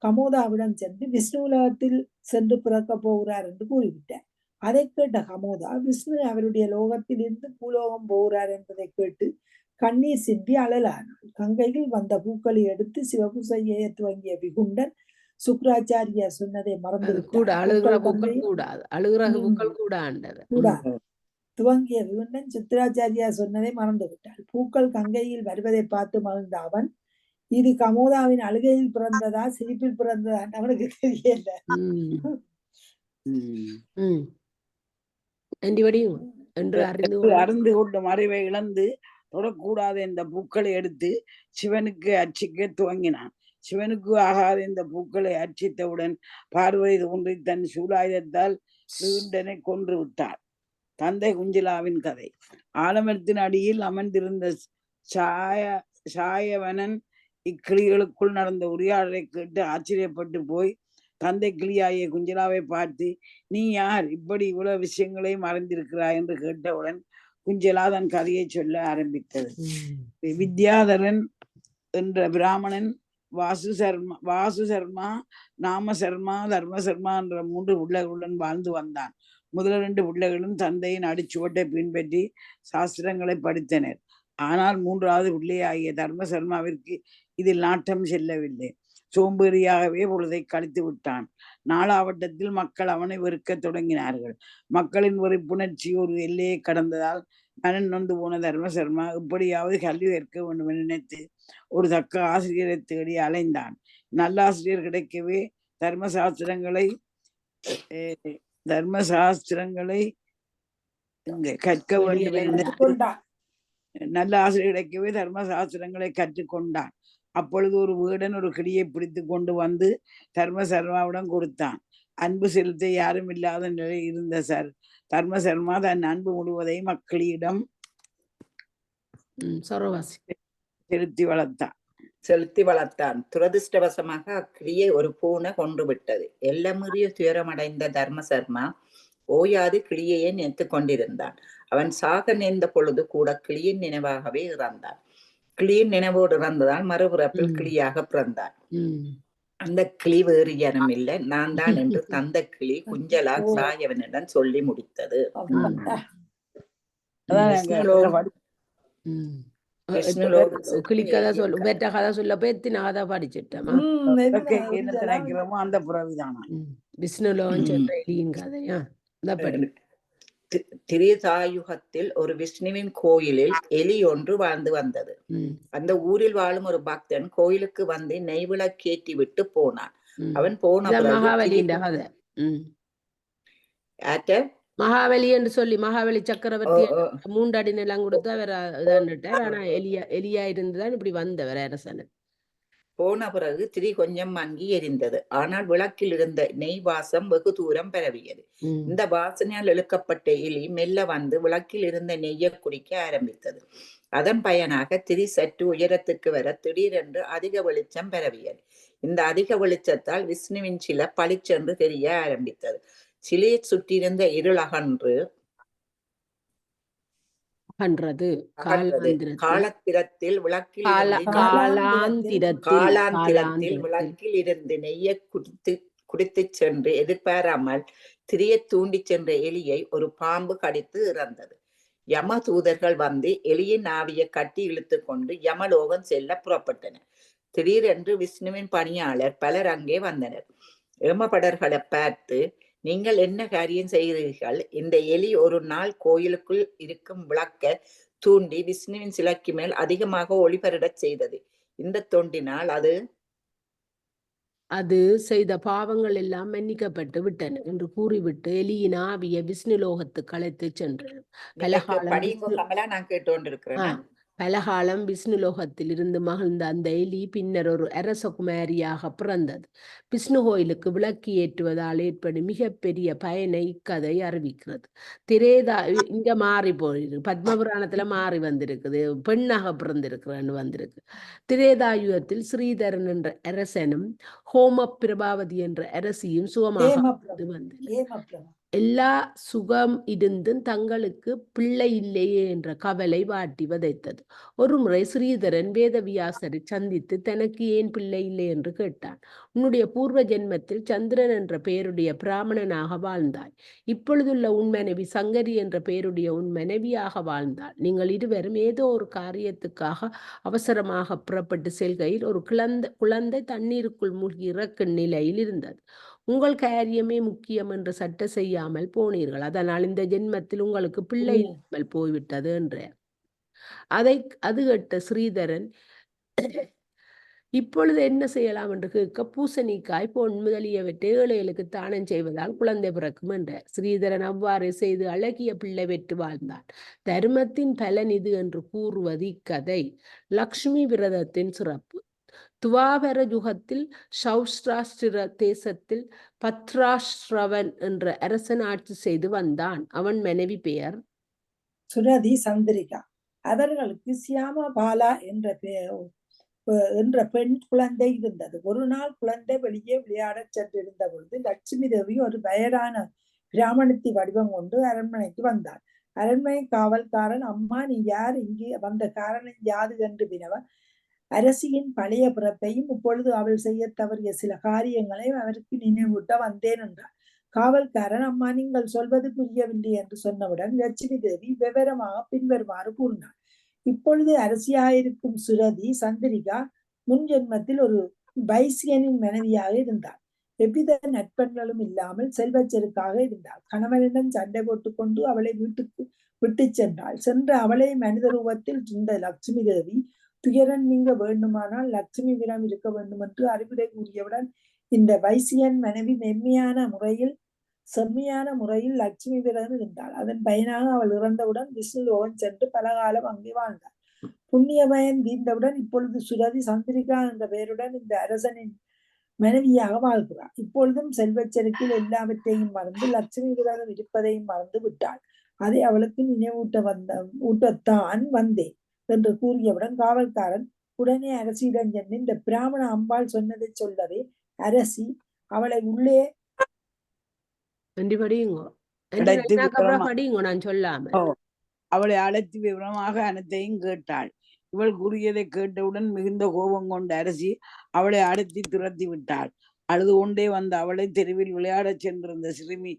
கமோதாவிடம் சென்று விஷ்ணு உலகத்தில் சென்று பிறக்க போகிறார் என்று கூறிவிட்டார். அதை கேட்ட கமோதா விஷ்ணு அவருடைய லோகத்தில் இருந்து பூலோகம் போகிறார் என்பதை கேட்டு கண்ணீர் சிந்தி அழலானாள். கங்கையில் வந்த பூக்களை எடுத்து சிவபூசையை துவங்கிய விகுண்டன் சுக்ராச்சாரியா சொன்னதை மறந்து துவங்கிய விகுண்டன் சுக்ராச்சாரியா சொன்னதை மறந்து விட்டாள். பூக்கள் கங்கையில் வருவதை பார்த்து மகிழ்ந்த அவன், இது கமோதாவின் அழுகையில் பிறந்ததா சிரிப்பில் பிறந்ததா அவனுக்கு தெரியல. அறிந்து கொண்டும் அறிவை இழந்து தொடக்கூடாத இந்த பூக்களை எடுத்து சிவனுக்கு அர்ச்சிக்க துவங்கினான். சிவனுக்கு ஆகாத இந்த பூக்களை அர்ச்சித்தவுடன் பார்வதி தோன்றி தன் சூலாயுதத்தால் விகுண்டனை கொன்று விட்டார். தந்தை குஞ்சலாவின் கதை. ஆலமரத்தின் அடியில் அமர்ந்திருந்த சாயவனன் இக்கிளிகளுக்குள் நடந்த உரையாடலை கேட்டு ஆச்சரியப்பட்டு போய் தந்தை கிளியாகிய குஞ்சலாவை பார்த்து, நீ யார், இப்படி இவ்வளவு விஷயங்களையும் அறிந்திருக்கிறாய் என்று கேட்டவுடன் குஞ்சலா தன் கதையை சொல்ல ஆரம்பித்தது. வித்யாதரன் என்ற பிராமணன் வாசு சர்மா, நாம சர்மா, தர்ம சர்மா என்ற 3 பிள்ளைகளுடன் வாழ்ந்து வந்தான். முதல் 2 பிள்ளைகளும் தந்தையின் அடிச்சுவட்டை பின்பற்றி சாஸ்திரங்களை படித்தனர். ஆனால் 3வது பிள்ளையாகிய தர்ம சர்மாவிற்கு இதில் நாட்டம் செல்லவில்லை. சோம்பேறியாகவே பொழுதை கழித்து விட்டான். 4ஆவட்டத்தில் மக்கள் அவனை வெறுக்க தொடங்கினார்கள். மக்களின் வெறுப்புணர்ச்சி ஒரு எல்லையை கடந்ததால் மனம் நொந்து போன தர்ம சர்மா எப்படியாவது கல்வி கற்க வேண்டும் என நினைத்து ஒரு தக்க ஆசிரியரை தேடி அலைந்தான். நல்ல ஆசிரியர் கிடைக்கவே தர்மசாஸ்திரங்களை கற்க வேண்டும் நல்ல ஆசிரியர் கிடைக்கவே தர்மசாஸ்திரங்களை கற்றுக்கொண்டான். அப்பொழுது ஒரு வேடன் ஒரு கிளியை பிடித்து கொண்டு வந்து தர்ம சர்மாவிடம் கொடுத்தான். அன்பு செலுத்த யாரும் இல்லாத நிலை இருந்த தர்ம சர்மா தன் அன்பு முழுவதையும் அக்கிளியிடம் செலுத்தி வளர்த்தான். துரதிருஷ்டவசமாக அக்கிளியை ஒரு பூனை கொன்று விட்டது. எல்லமுறிய துயரமடைந்த தர்ம சர்மா ஓயாது கிளியையே நினைத்து கொண்டிருந்தான். அவன் சாக நேர்ந்த பொழுது கூட கிளியின் நினைவாகவே இறந்தான். கிளியின் நினைவோடு இறந்ததால் மறுபிறப்பில் கிளியாக பிறந்தான். அந்த கிளி வேறு ஜனம் இல்லை, நான் தான் என்று தந்த கிளி குஞ்சலா சாயவனிடம் சொல்லி முடித்தது. ம். விஷ்ணு இப்ப லோகம் சென்று கிளிக்கதை எலியை சொல்லு பெற்ற கதை சொல்ல எத்தனை கதை படிச்சிட்டோமா? என்ன நினைக்கிறோமோ அந்த புறவிதானா. விஷ்ணு லோகம் சென்ற எலியின் கதையா? இந்த படி. திரேதாயுகத்தில் ஒரு விஷ்ணுவின் கோயிலில் எலி ஒன்று வாழ்ந்து வந்தது. அந்த ஊரில் வாழும் ஒரு பக்தன் கோயிலுக்கு வந்து நெய்விளக்கேற்றி விட்டு போனான். அவன் போன பிறகு மகாபலியின் கதை. மகாபலி என்று சொல்லி மகாபலி சக்கரவர்த்தி 3 அடி நிலம் கொடுத்து அவர் இதான்ட்டார். ஆனா எலியா இருந்துதான் இப்படி வந்தவர் அரசன். போன பிறகு திரி கொஞ்சம் மங்கி எரிந்தது. ஆனால் விளக்கில் இருந்த நெய் வாசம் வெகு தூரம் பரவியது. இந்த வாசனையால் இழுக்கப்பட்ட எலி மெல்ல வந்து விளக்கில் இருந்த நெய்யை குடிக்க ஆரம்பித்தது. அதன் பயனாக திரி சற்று உயரத்துக்கு வர திடீரென்று அதிக வெளிச்சம் பரவியது. இந்த அதிக வெளிச்சத்தால் விஷ்ணுவின் சிலை பளிச்சென்று தெரிய ஆரம்பித்தது. சிலையை சுற்றியிருந்த இருள் அகன்று காலத்திரத்தில் விளக்கில் விளக்கில் இருந்து நெய்யை குடித்து சென்று எதிர்பாராமல் திரியை தூண்டி சென்ற எலியை ஒரு பாம்பு கடித்து இறந்தது. யம தூதர்கள் வந்து எலியின் ஆவியை கட்டி இழுத்து கொண்டு யமலோகம் செல்ல புறப்பட்டனர். திடீரென்று விஷ்ணுவின் பணியாளர் பலர் அங்கே வந்தனர். யமபடர்களை பார்த்து, நீங்கள் என்ன காரியம் செய்கிறீர்கள்? இந்த எலி ஒரு நாள் கோயிலுக்குள் இருக்கும் விளக்க தூண்டி விஷ்ணுவின் சிலைக்கு மேல் அதிகமாக ஒளிபரடச் செய்தது. இந்த தொண்டினால் அது செய்த பாவங்கள் எல்லாம் மன்னிக்கப்பட்டு விட்டன என்று கூறிவிட்டு எலியின் ஆவிய விஷ்ணு லோகத்துக்கு அழைத்து சென்றது. நான் கேட்டுக்கொண்டிருக்கிறேன். பலகாலம் விஷ்ணு லோகத்தில் இருந்து மகிழ்ந்த அந்த எலி பின்னர் ஒரு அரசகுமாரியாக பிறந்தது. விஷ்ணு கோயிலுக்கு விளக்கு ஏற்றுவதால் ஏற்படும் மிகப்பெரிய பயனை இக்கதை அறிவிக்கிறது. திரேதா இங்க மாறி போயிருக்கு, பத்மபுராணத்துல மாறி வந்திருக்குது, பெண்ணாக பிறந்திருக்கிறன்னு வந்திருக்கு. திரேதாயுகத்தில் ஸ்ரீதரன் என்ற அரசனும் ஹோம பிரபாவதி என்ற அரசியும் சுகமாக வந்தனர். எல்லா சுகம் இருந்தும் தங்களுக்கு பிள்ளை இல்லையே என்ற கவலை வாட்டி வதைத்தது. ஒரு முறை ஸ்ரீதரன் வேதவியாசரை சந்தித்து தனக்கு ஏன் பிள்ளை இல்லை என்று கேட்டான். உன்னுடைய பூர்வ ஜென்மத்தில் சந்திரன் என்ற பெயருடைய பிராமணனாக வாழ்ந்தாய். இப்பொழுதுள்ள உன் மனைவி சங்கரி என்ற பெயருடைய உன் மனைவியாக வாழ்ந்தாள். நீங்கள் இருவரும் ஏதோ ஒரு காரியத்துக்காக அவசரமாக புறப்பட்டு செல்கையில் ஒரு குழந்தை தண்ணீருக்குள் மூழ்கி இறக்கும் நிலையில் இருந்தது. உங்கள் காரியமே முக்கியம் என்று சட்ட செய்யாமல் போனீர்கள். அதனால் இந்த ஜென்மத்தில் உங்களுக்கு பிள்ளை இல்லாமல் போய்விட்டது என்றார். அது கேட்ட ஸ்ரீதரன் இப்பொழுது என்ன செய்யலாம் என்று கேட்க, பூசணிக்காய் பொன் முதலியவற்றை ஏழைகளுக்கு தானம் செய்வதால் குழந்தை பிறக்கும் என்றார். ஸ்ரீதரன் அவ்வாறு செய்து அழகிய பிள்ளை பெற்று வாழ்ந்தான். தர்மத்தின் பலன் இது என்று கூறுவது இக்கதை. லக்ஷ்மி விரதத்தின் சிறப்பு. துவாபர யுகத்தில் சௌஷ்டிராஷ்டிர தேசத்தில் பத்ராஷ்டிரவன் என்ற அரசன் ஆட்சி செய்து வந்தான். அவன் மனைவி பெயர் சுரதி சந்திரிகா. அவர்களுக்கு சியாமபாலா என்ற பெண் குழந்தை இருந்தது. ஒரு நாள் குழந்தை வெளியே விளையாடச் சென்றிருந்த பொழுது லட்சுமி தேவி ஒரு வயதான பிராமணத்தி வடிவம் கொண்டு அரண்மனைக்கு வந்தார். அரண்மனை காவல்காரன், அம்மா நீ யார், இங்கே வந்த காரணம் யாது என்று வினவ, அரசியின் பழைய பிறப்பையும் இப்பொழுது அவள் செய்ய தவறிய சில காரியங்களையும் அவருக்கு நினைவூட்ட வந்தேன் என்றார். காவல்காரன், அம்மா நீங்கள் சொல்வது புரியவில்லை என்று சொன்னவுடன் லட்சுமி தேவி விவரமாக பின்வருமாறு கூறினார். இப்பொழுது அரசியாயிருக்கும் சுரதி சந்திரிகா முன் ஜென்மத்தில் ஒரு வைசியனின் மனைவியாக இருந்தார். எவ்வித நட்பண்களும் இல்லாமல் செல்வச்செருக்காக இருந்தாள். கணவனிடம் சண்டை போட்டுக்கொண்டு அவளை வீட்டுக்கு விட்டு சென்றாள். சென்ற அவளை மனித ரூபத்தில் இருந்த லட்சுமி தேவி, துயரன் நீங்க வேண்டுமானால் லட்சுமி விடம் இருக்க வேண்டும் என்று அறிவுரை கூறியவுடன் இந்த வைசியன் மனைவி செம்மையான முறையில் லட்சுமி விரதம் இருந்தாள். அதன் பயனாக அவள் இறந்தவுடன் விஷ்ணு லோகம் சென்று பலகாலம் அங்கே வாழ்ந்தாள். புண்ணியமயன் தீர்ந்தவுடன் இப்பொழுது சுரதி சந்திரிகா என்ற பெயருடன் இந்த அரசனின் மனைவியாக வாழ்கிறாள். இப்பொழுதும் செல்வச்செருக்கில் எல்லாவற்றையும் மறந்து லட்சுமி விரதம் இருப்பதையும் மறந்து விட்டாள். அதை அவளுக்கு ஊட்டத்தான் வந்தேன் என்று கூறியவுடன் காவல்காரன் உடனே அரசியிடம் சென்று இந்த பிராமண அம்பாள் சொன்னதை சொல்லவே அரசி அவளை உள்ளே அவளை அழைத்து விவரமாக அனைத்தையும் கேட்டாள். இவள் கூறியதை கேட்டவுடன் மிகுந்த கோபம் கொண்ட அரசி அவளை அழைத்து துரத்தி விட்டாள். அழுது கொண்டே வந்த அவளை தெருவில் விளையாடச் சென்றிருந்த சிறுமி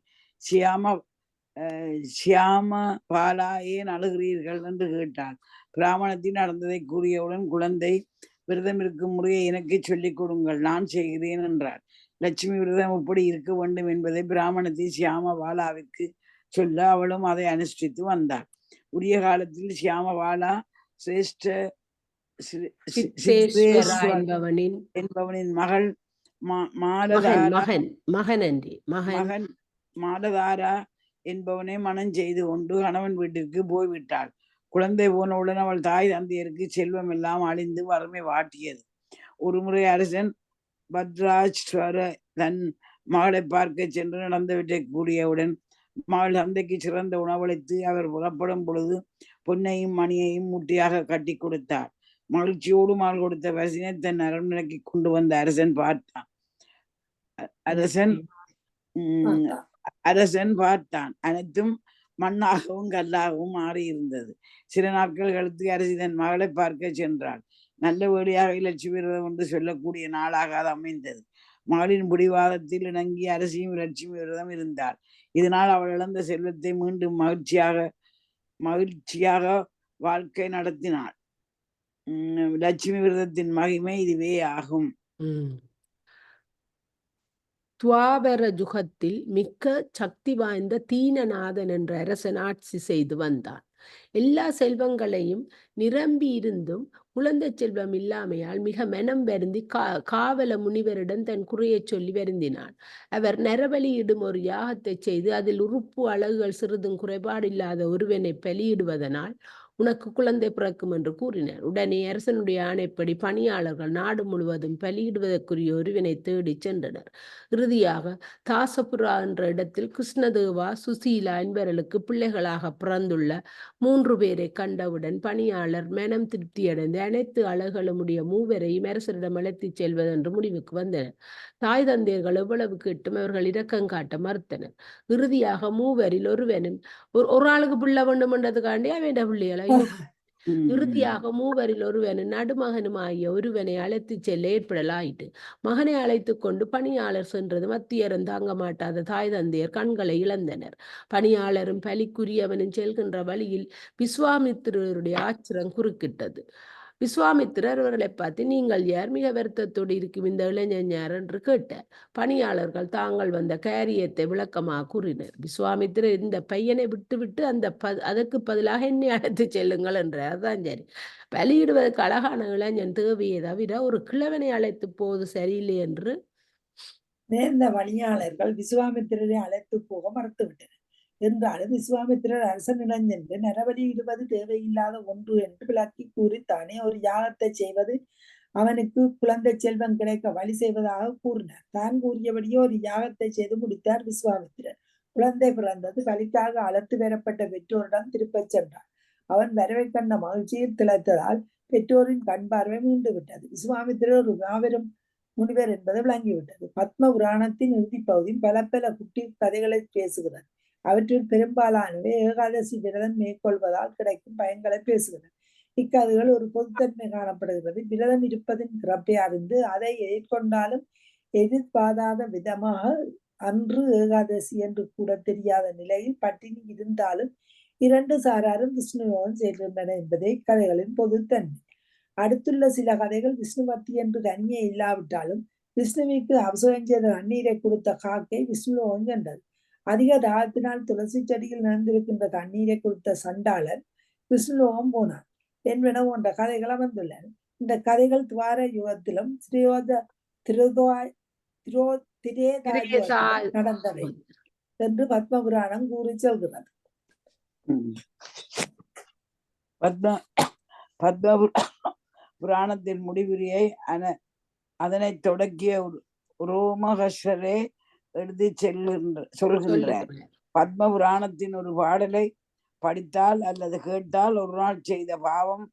சியாம பாலா ஏன் அழுகிறீர்கள் என்று கேட்டாள். பிராமணத்தில் நடந்ததை கூறியவுடன் குழந்தை, விரதம் இருக்கும் முறையை எனக்கு சொல்லிக் கொடுங்கள், நான் செய்கிறேன் என்றார். லட்சுமி விரதம் எப்படி இருக்க வேண்டும் என்பதை பிராமணத்தை சியாமபாலாவிற்கு சொல்ல அவளும் அதை அனுஷ்டித்து வந்தாள். உரிய காலத்தில் சியாமபாலா சிரேஷ்ட என்பவனின் மகள் மகன் மாலதாரா என்பவனை மனம் செய்து கொண்டு கணவன் வீட்டிற்கு போய்விட்டாள். குழந்தை போனவுடன் அவள் தாய் தந்தையருக்கு செல்வம் எல்லாம் அழிந்து வறுமை வாட்டியது. ஒருமுறை அரசன் பத்ராஜ்வர தன் மகளை பார்க்க சென்று நடந்தவற்றை கூறியவுடன் மகள் தந்தைக்கு சிறந்த உணவளித்து அவர் புறப்படும் பொழுது பொன்னையும் மணியையும் மூட்டையாக கட்டி கொடுத்தார். மகிழ்ச்சியோடு மகள் கொடுத்த பரிசினை தன் அரண்மனைக்கு கொண்டு வந்த அரசன் பார்த்தான். அனைத்தும் மண்ணாகவும் கல்லாகவும் மாறியிருந்தது. சில நாட்கள் கழித்து அரசி தன் மகளை பார்க்க சென்றாள். நல்ல வேளையாக லட்சுமி விரதம் என்று சொல்லக்கூடிய நாளாக அது அமைந்தது. மகளின் பிடிவாதத்தில் இணங்கி அரசியும் லட்சுமி விரதம் இருந்தாள். இதனால் அவள் இழந்த செல்வத்தை மீண்டும் மகிழ்ச்சியாக வாழ்க்கை நடத்தினாள். லட்சுமி விரதத்தின் மகிமை இதுவே ஆகும். துவாபர யுகத்தில் மிக்க சக்தி வாய்ந்த தீனநாதன் என்ற அரசன் ஆட்சி செய்து வந்தான். எல்லா செல்வங்களையும் நிரம்பி இருந்தும் குழந்தை செல்வம் இல்லாமையால் மிக மனம் வருந்தி காவல முனிவரிடம் தன் குறையை சொல்லி வருந்தினான். அவர் நரபலியிடும் ஒரு யாகத்தை செய்து அதில் உறுப்பு அழகுகள் சிறிதும் குறைபாடில்லாத ஒருவனை பலியிடுவதனால் உனக்கு குழந்தை பிறக்கும் என்று கூறினார். உடனே அரசனுடைய ஆணைப்படி பணியாளர்கள் நாடு முழுவதும் பலியிடுவதற்குரிய ஒருவனை தேடி சென்றனர். இறுதியாக தாசபுரா என்ற இடத்தில் கிருஷ்ணதேவா, சுசீலா என்பவர்களுக்கு பிள்ளைகளாக பிறந்துள்ள 3 பேரை கண்டவுடன் பணியாளர் மனம் திருப்தியடைந்து அனைத்து அழகுகளுடைய 3 அரசரிடம் அழைத்துச் செல்வதென்று முடிவுக்கு வந்தனர். தாய் தந்தையர்கள் எவ்வளவு கேட்டும் அவர்கள் இரக்கம் காட்ட மறுத்தனர். இறுதியாக 3 ஒருவனும் ஒரு ஆளுக்கு பிள்ளை வேண்டும் என்றதுக்காண்டி அவன் பிள்ளைகளை இறுதியாக 3 ஒருவனும் நடுமகனுமாகிய ஒருவனை அழைத்து செல்ல ஏற்படலாயிட்டு. மகனை அழைத்து கொண்டு பணியாளர் சென்றது மத்தியரும் தாங்க மாட்டாத தாய் தந்தையர் கண்களை இழந்தனர். பணியாளரும் பலிக்குரியவனும் செல்கின்ற வழியில் விஸ்வாமித்திரருடைய ஆச்சிரம் குறுக்கிட்டது. விஸ்வாமித்திரர் அவர்களை பார்த்து, நீங்கள் யார், மிக வருத்தத்தோடு இருக்கும் இந்த இளைஞன் யார் என்று கேட்டார். பணியாளர்கள் தாங்கள் வந்த காரியத்தை விளக்கமாக கூறினர். விஸ்வாமித்திரர், இந்த பையனை விட்டுவிட்டு அதற்கு பதிலாக என்னை அழைத்து செல்லுங்கள் என்றார். அதுதான் சரி. பலியிடுவதற்கு அழகான இளைஞன் தேவையை தவிர ஒரு கிழவனை அழைத்து போவது சரியில்லை என்று நேர்ந்த பணியாளர்கள் விஸ்வாமித்திரரை அழைத்து போக மறுத்துவிட்டனர். என்றாலும் விஸ்வாமித்திரர் அரசனிடம் சென்று நரபலியிடுவது தேவையில்லாத ஒன்று என்று விளக்கி கூறித்தானே ஒரு யாகத்தை செய்வது அவனுக்கு குழந்தை செல்வம் கிடைக்க வழி செய்வதாக கூறினார். தான் கூறியபடியே ஒரு யாகத்தை செய்து முடித்தார் விஸ்வாமித்திரர். குழந்தை பிறந்தது. பலிக்காக அழைத்து வரப்பட்ட பெற்றோரிடம் திருப்பச் சென்றார். அவன் வரவை கண்ட மகிழ்ச்சியில் திளைத்ததால் பெற்றோரின் கண் பார்வை மீண்டு விட்டது. விஸ்வாமித்திரர் ஒரு மாபெரும் முனிவர் என்பது விளங்கிவிட்டது. பத்ம புராணத்தின் இறுதி பகுதி பல குட்டி கதைகளை பேசுகிறது. அவற்றில் பெரும்பாலானவை ஏகாதசி விரதம் மேற்கொள்வதால் கிடைக்கும் பயன்களை பேசுகிறது. இக்கதைகள் ஒரு பொதுத்தன்மை காணப்படுகிறது. விரதம் இருப்பதின் சிறப்பை அறிந்து அதை எதிர்கொண்டாலும் எதிர்பாராத விதமாக அன்று ஏகாதசி என்று கூட தெரியாத நிலையில் பட்டினி இருந்தாலும் 2 சாராரும் விஷ்ணுவோகம் செல்கின்றன என்பதே கதைகளின் பொதுத்தன்மை. அடுத்துள்ள சில கதைகள் விஷ்ணுவர்த்தி என்று தனியே இல்லாவிட்டாலும் விஷ்ணுவிற்கு அபிஷேகம் செய்த தண்ணீரை கொடுத்த காக்கை விஷ்ணுவோகம் சென்றது. அதிக தாகத்தினால் துளசி செடியில் நடந்திருக்கின்ற தண்ணீரை கொடுத்த சண்டாளர் விஷ்ணுலோகம் போனார் என்பன போன்ற கதைகள் அமைந்துள்ளன. இந்த கதைகள் துவார யுகத்திலும் நடந்தவை என்று பத்ம புராணம் கூறி சொல்கிறது. பத்ம புராணத்தின் முடிவுரையை அதனை தொடக்கிய ரோமஹர்ஷரே எழுதி சொல்கின்றார். பத்ம புராணத்தின் ஒரு பாடலை படித்தால் அல்லது கேட்டால் ஒரு நாள் செய்த பாவம்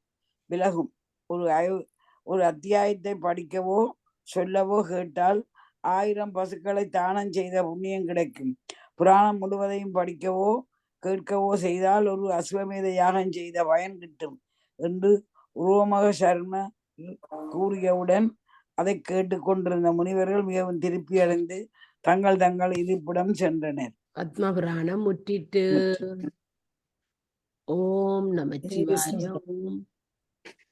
விலகும். ஒரு அத்தியாயத்தை படிக்கவோ சொல்லவோ கேட்டால் 1000 பசுக்களை தானம் செய்த புண்ணியம் கிடைக்கும். புராணம் முழுவதையும் படிக்கவோ கேட்கவோ செய்தால் ஒரு அஸ்வமேத யாகம் செய்த பயன் கிட்டும் என்று ரோமக சர்ம கூறியவுடன் அதை கேட்டுக்கொண்டிருந்த முனிவர்கள் மிகவும் திருப்தி அடைந்து தங்கள் இருப்பிடம் சென்றனர். பத்மபுராணம் முற்றிட்டு. ஓம் ஓம் நமச்சிவாய சிவாய. ஓம்